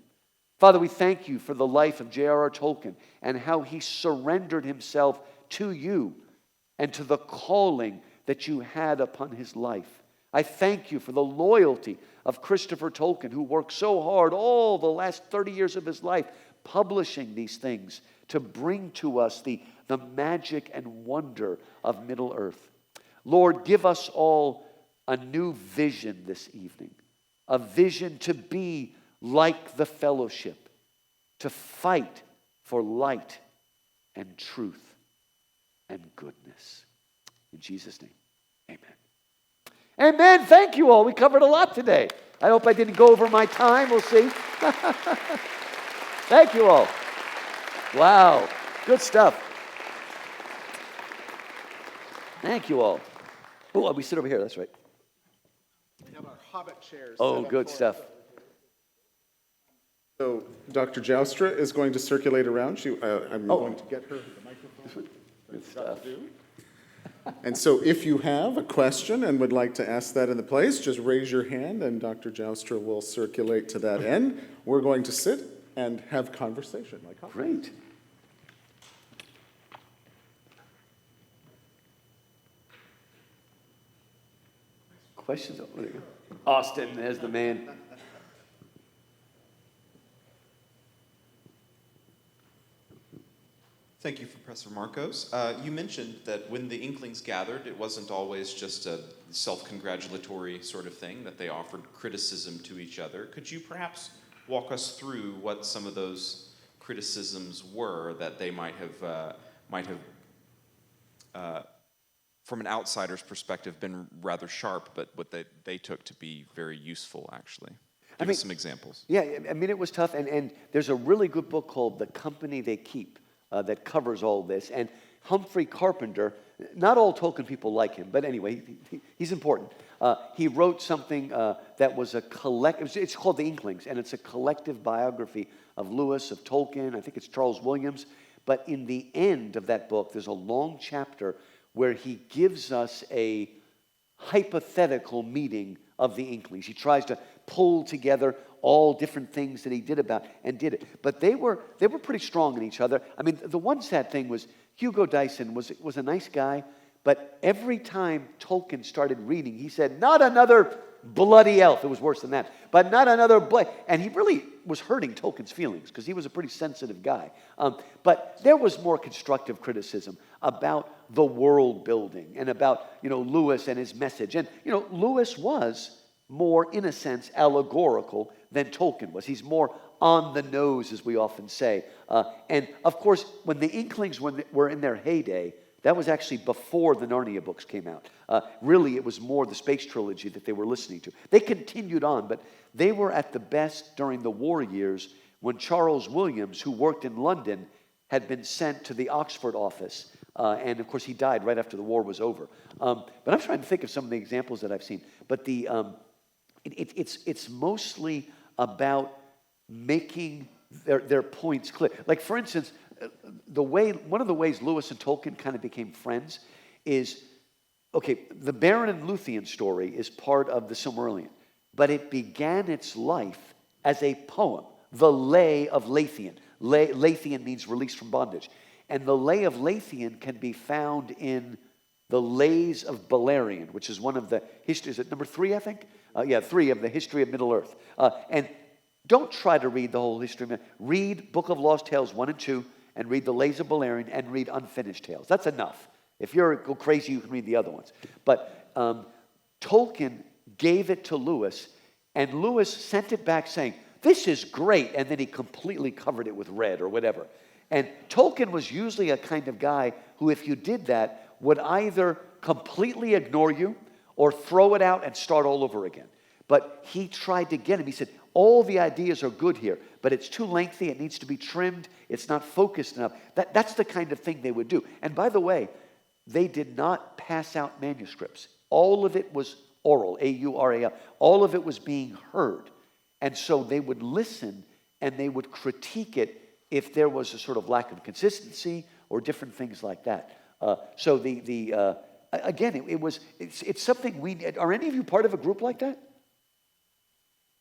Father, we thank you for the life of J.R.R. Tolkien and how he surrendered himself to you and to the calling that you had upon his life. I thank you for the loyalty of Christopher Tolkien, who worked so hard all the last 30 years of his life publishing these things to bring to us the magic and wonder of Middle-earth. Lord, give us all a new vision this evening, a vision to be like the fellowship, to fight for light and truth and goodness. In Jesus' name. Amen. Thank you all. We covered a lot today. I hope I didn't go over my time. We'll see. Thank you all. Wow. Good stuff. Thank you all. Oh, we sit over here. That's right. We have our hobbit chairs. Oh, good stuff. So Dr. Joustra is going to circulate around. I'm going to get her the microphone. Good stuff. And so if you have a question and would like to ask that in the place, just raise your hand and Dr. Joustra will circulate to that end. We're going to sit and have conversation. Great. Questions? Oh, there you go. Austin, there's the man. Thank you, Professor Markos. You mentioned that when the Inklings gathered, it wasn't always just a self-congratulatory sort of thing, that they offered criticism to each other. Could you perhaps walk us through what some of those criticisms were that they might have from an outsider's perspective, been rather sharp, but what they took to be very useful, actually? Give us some examples. Yeah, I mean, it was tough, and there's a really good book called The Company They Keep that covers all this. And Humphrey Carpenter, not all Tolkien people like him, but anyway, he's important. He wrote something that was a it's called The Inklings, and it's a collective biography of Lewis, of Tolkien. I think it's Charles Williams. But in the end of that book, there's a long chapter where he gives us a hypothetical meeting of the Inklings. He tries to pull together all different things that he did about and did it. But they were pretty strong in each other. I mean, the one sad thing was Hugo Dyson was a nice guy, but every time Tolkien started reading, he said, "Not another bloody elf." It was worse than that. But not another blood. And he really was hurting Tolkien's feelings because he was a pretty sensitive guy. But there was more constructive criticism about the world building and about, Lewis and his message. And, Lewis was more, in a sense, allegorical than Tolkien was. He's more on the nose, as we often say. And, of course, when the Inklings were in their heyday, that was actually before the Narnia books came out. Really, it was more the space trilogy that they were listening to. They continued on, but they were at the best during the war years when Charles Williams, who worked in London, had been sent to the Oxford office. And, of course, he died right after the war was over. But I'm trying to think of some of the examples that I've seen. But it's mostly about making their points clear. Like, for instance, one of the ways Lewis and Tolkien kind of became friends is, the Beren and Luthien story is part of the Silmarillion, but it began its life as a poem, the Lay of Leithian. Leithian means release from bondage. And the Lay of Leithian can be found in the Lays of Beleriand, which is one of the histories, is it number 3, I think? 3 of the history of Middle-earth. And don't try to read the whole history. Read Book of Lost Tales 1 and 2, and read the Lays of Beleriand, and read Unfinished Tales. That's enough. If you're go crazy, you can read the other ones. But Tolkien gave it to Lewis, and Lewis sent it back saying, "This is great," and then he completely covered it with red or whatever. And Tolkien was usually a kind of guy who, if you did that, would either completely ignore you or throw it out and start all over again. But he tried to get him. He said, all the ideas are good here, but it's too lengthy. It needs to be trimmed. It's not focused enough. That's the kind of thing they would do. And by the way, they did not pass out manuscripts. All of it was oral, A-U-R-A-L. All of it was being heard. And so they would listen and they would critique it if there was a sort of lack of consistency or different things like that. So again, it's something we need. Are any of you part of a group like that?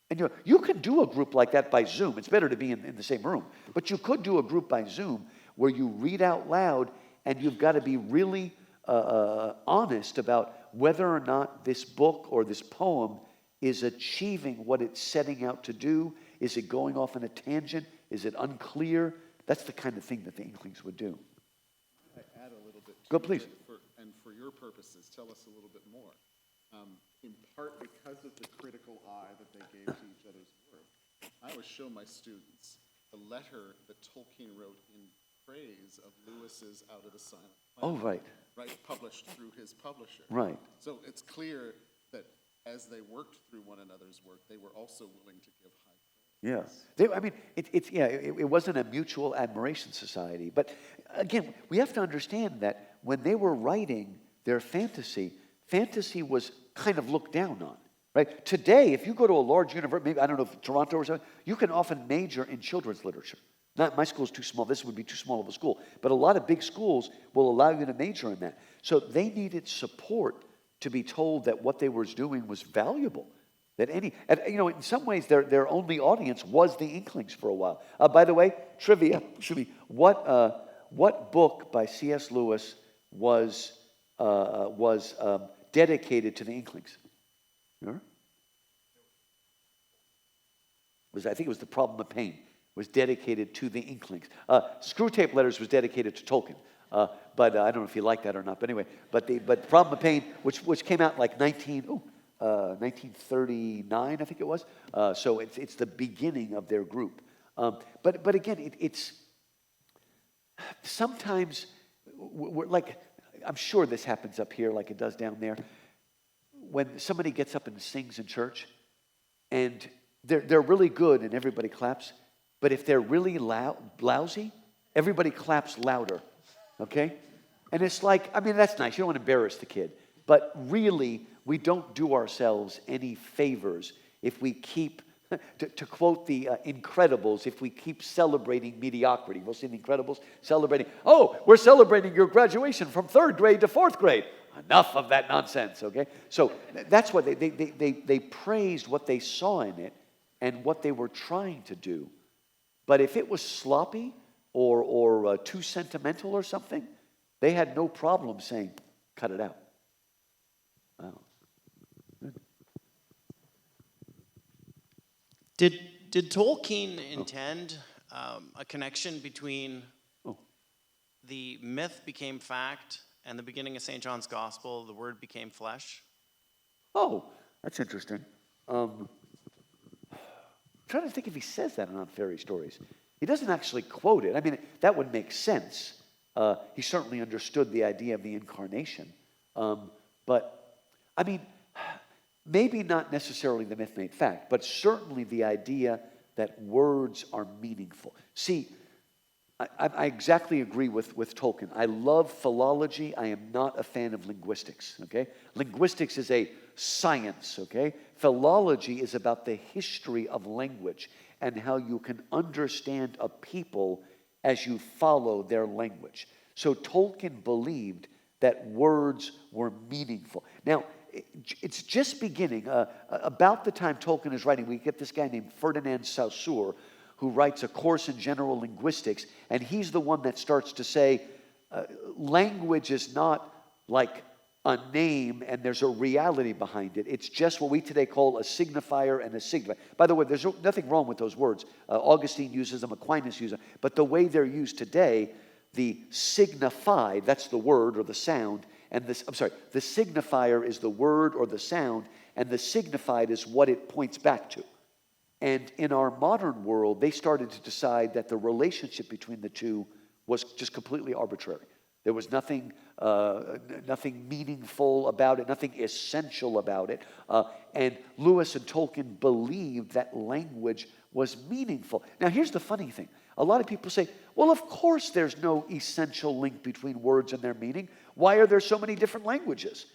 And you could do a group like that by Zoom. It's better to be in the same room. But you could do a group by Zoom where you read out loud, and you've got to be really honest about whether or not this book or this poem is achieving what it's setting out to do. Is it going off on a tangent? Is it unclear? That's the kind of thing that the Inklings would do. I add a little bit to Go, please. And for your purposes, tell us a little bit more. In part because of the critical eye that they gave to each other's work, I always show my students the letter that Tolkien wrote in praise of Lewis's Out of the Silent Oh, Planet. right. Right, published through his publisher. Right. So it's clear that as they worked through one another's work, they were also willing to give high praise. Yeah. I mean, it wasn't a mutual admiration society. But again, we have to understand that when they were writing their fantasy was kind of looked down on. Right? Today, if you go to a large university, maybe, I don't know, if Toronto or something, you can often major in children's literature. Not my school's too small. This would be too small of a school. But a lot of big schools will allow you to major in that. So they needed support to be told that what they were doing was valuable. That in some ways, their only audience was the Inklings for a while. By the way, trivia. What book by C.S. Lewis was dedicated to the Inklings? Remember? I think it was The Problem of Pain. Was dedicated to the Inklings. Screwtape Letters was dedicated to Tolkien. But I don't know if you like that or not. But anyway, but Problem of Pain, which came out like 1939, I think it was. So it's the beginning of their group. But again, it's sometimes we're like, I'm sure this happens up here like it does down there. When somebody gets up and sings in church, and they're really good and everybody claps. But if they're really lousy, everybody claps louder, okay? And it's like, I mean, that's nice. You don't want to embarrass the kid. But really, we don't do ourselves any favors if we keep, to quote the Incredibles, if we keep celebrating mediocrity. We'll see the Incredibles celebrating, oh, we're celebrating your graduation from 3rd grade to 4th grade. Enough of that nonsense, okay? So that's what they praised what they saw in it and what they were trying to do. But if it was sloppy or too sentimental or something, they had no problem saying, cut it out. Wow. Did Tolkien intend a connection between the myth became fact and the beginning of St. John's Gospel, the Word became flesh? Oh, that's interesting. I'm trying to think if he says that in Fairy Stories. He doesn't actually quote it. I mean, that would make sense. He certainly understood the idea of the incarnation. But, I mean, maybe not necessarily the myth made fact, but certainly the idea that words are meaningful. See, I exactly agree with Tolkien. I love philology. I am not a fan of linguistics, okay? Linguistics is a science, okay? Philology is about the history of language and how you can understand a people as you follow their language. So Tolkien believed that words were meaningful. Now, it's just beginning. About the time Tolkien is writing, we get this guy named Ferdinand Saussure, who writes a course in general linguistics, and he's the one that starts to say, language is not like a name and there's a reality behind it. It's just what we today call a signifier and a signifier. By the way, there's nothing wrong with those words. Augustine uses them, Aquinas uses them, but the way they're used today, the signified, that's the word or the sound, and the signifier is the word or the sound, and the signified is what it points back to. And in our modern world, they started to decide that the relationship between the two was just completely arbitrary. There was nothing meaningful about it, nothing essential about it. And Lewis and Tolkien believed that language was meaningful. Now, here's the funny thing. A lot of people say, well, of course there's no essential link between words and their meaning. Why are there so many different languages?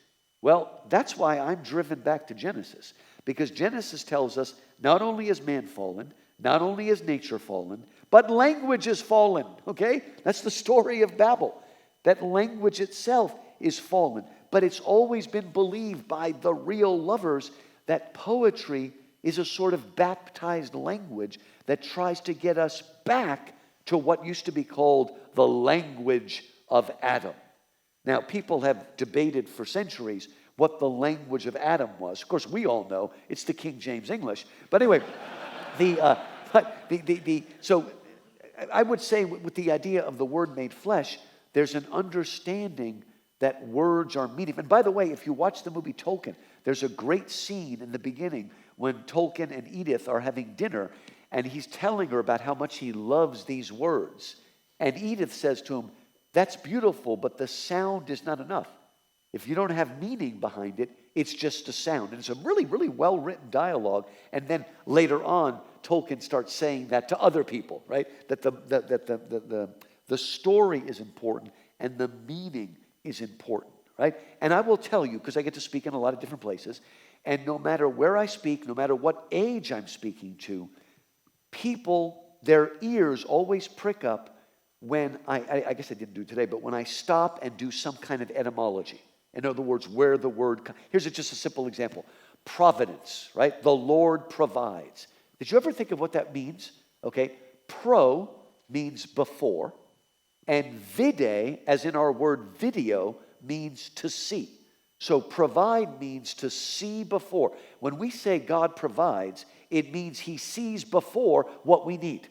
Well, that's why I'm driven back to Genesis. Because Genesis tells us not only is man fallen, not only is nature fallen, but language is fallen, okay? That's the story of Babel. That language itself is fallen. But it's always been believed by the real lovers that poetry is a sort of baptized language that tries to get us back to what used to be called the language of Adam. Now, people have debated for centuries what the language of Adam was. Of course, we all know it's the King James English. But anyway, so I would say with the idea of the Word made flesh, there's an understanding that words are meaningful. And by the way, if you watch the movie Tolkien, there's a great scene in the beginning when Tolkien and Edith are having dinner, and he's telling her about how much he loves these words. And Edith says to him, that's beautiful, but the sound is not enough. If you don't have meaning behind it, it's just a sound. And it's a really, really well-written dialogue. And then later on, Tolkien starts saying that to other people, right? That the story is important and the meaning is important, right? And I will tell you, because I get to speak in a lot of different places, and no matter where I speak, no matter what age I'm speaking to, people, their ears always prick up when I guess I didn't do it today, but when I stop and do some kind of etymology. In other words, where the word, here's just a simple example. Providence, right? The Lord provides. Did you ever think of what that means? Okay, pro means before, and vide, as in our word video, means to see. So provide means to see before. When we say God provides, it means he sees before what we need.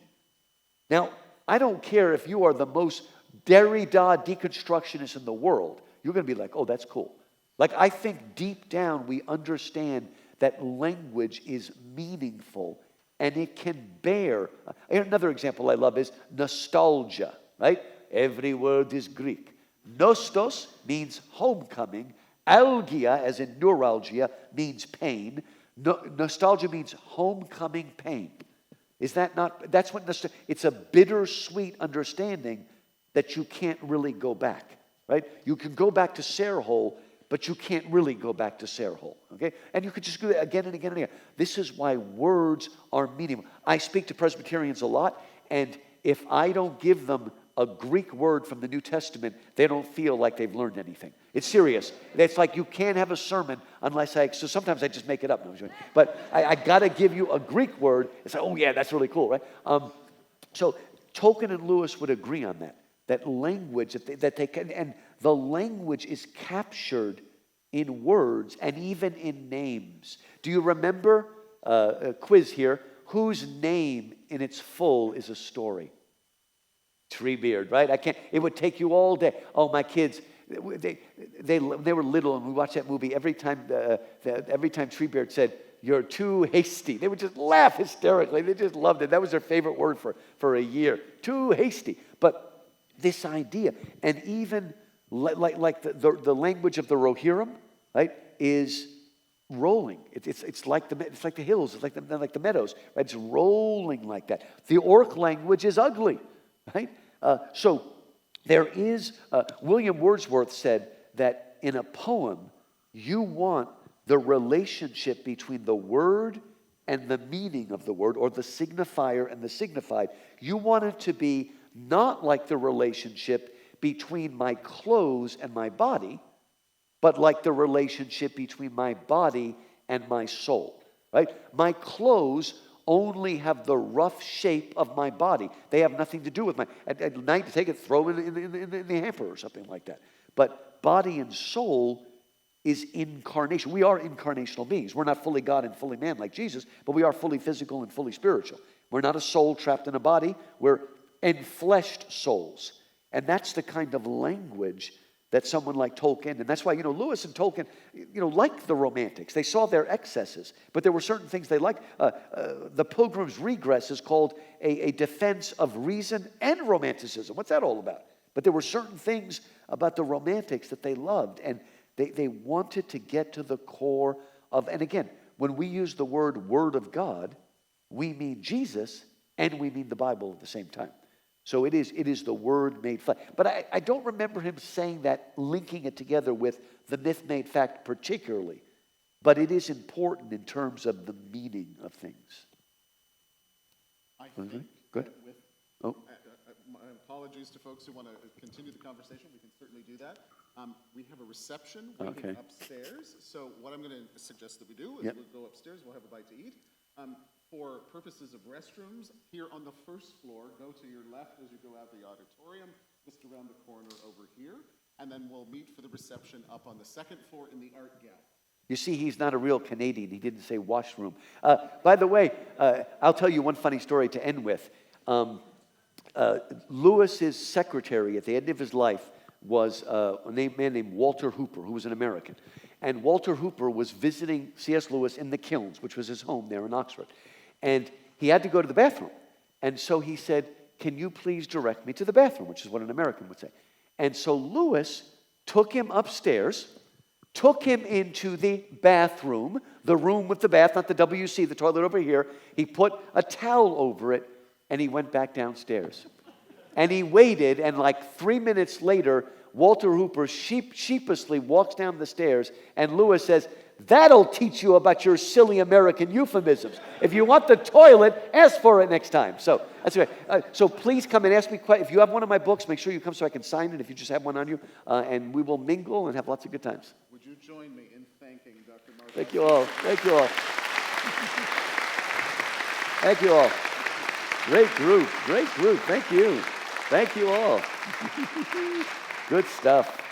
Now, I don't care if you are the most Derrida deconstructionist in the world. You're going to be like, oh, that's cool. Like, I think deep down we understand that language is meaningful and it can bear. Another example I love is nostalgia, right? Every word is Greek. Nostos means homecoming. Algia, as in neuralgia, means pain. Nostalgia means homecoming pain. Is that not? That's what it's a bittersweet understanding that you can't really go back, right? You can go back to Sarehole, but you can't really go back to Sarehole, okay? And you could just do that again and again and again. This is why words are meaningful. I speak to Presbyterians a lot, and if I don't give them a Greek word from the New Testament, they don't feel like they've learned anything. It's serious. It's like you can't have a sermon unless so sometimes I just make it up. But I got to give you a Greek word. It's like, oh yeah, that's really cool, right? So Tolkien and Lewis would agree on that language, that they can, and the language is captured in words and even in names. Do you remember, a quiz here, whose name in its full is a story? Treebeard, right? It would take you all day. Oh, my kids, they were little and we watched that movie. Every time Treebeard said, you're too hasty, they would just laugh hysterically. They just loved it. That was their favorite word for a year. Too hasty. But this idea, and even like the language of the Rohirrim, right, is rolling. It's like the hills. It's like the meadows. Right? It's rolling like that. The Orc language is ugly. Right? So there is, William Wordsworth said that in a poem, you want the relationship between the word and the meaning of the word, or the signifier and the signified. You want it to be not like the relationship between my clothes and my body, but like the relationship between my body and my soul. Right? My clothes only have the rough shape of my body. They have nothing to do with at night, take it, throw it in the hamper or something like that. But body and soul is incarnation. We are incarnational beings. We're not fully God and fully man like Jesus, but we are fully physical and fully spiritual. We're not a soul trapped in a body. We're enfleshed souls. And that's the kind of language that someone like Tolkien, and that's why, Lewis and Tolkien, liked the Romantics. They saw their excesses, but there were certain things they liked. The Pilgrim's Regress is called a defense of reason and romanticism. What's that all about? But there were certain things about the Romantics that they loved, and they wanted to get to the core of, and again, when we use the word of God, we mean Jesus and we mean the Bible at the same time. So it is the Word made flesh. But I don't remember him saying that, linking it together with the myth made fact particularly. But it is important in terms of the meaning of things. I think Good. my apologies to folks who want to continue the conversation. We can certainly do that. We have a reception waiting upstairs. So what I'm going to suggest that we do is we'll go upstairs. We'll have a bite to eat. For purposes of restrooms, here on the first floor, go to your left as you go out the auditorium, just around the corner over here, and then we'll meet for the reception up on the second floor in the art gallery. You see, he's not a real Canadian. He didn't say washroom. By the way, I'll tell you one funny story to end with. Lewis's secretary at the end of his life was a man named Walter Hooper, who was an American. And Walter Hooper was visiting C.S. Lewis in the Kilns, which was his home there in Oxford. And he had to go to the bathroom. And so he said, can you please direct me to the bathroom, which is what an American would say. And so Lewis took him upstairs, took him into the bathroom, the room with the bath, not the WC, the toilet over here. He put a towel over it, and he went back downstairs. And he waited, and like 3 minutes later, Walter Hooper sheepishly walks down the stairs, and Lewis says, "That'll teach you about your silly American euphemisms. If you want the toilet, ask for it next time." So that's right. So please come and ask me questions. If you have one of my books, make sure you come so I can sign it if you just have one on you, and we will mingle and have lots of good times. Would you join me in thanking Dr. Markos? Thank you all. Thank you all. Thank you all. Great group. Great group. Thank you. Thank you all. Good stuff.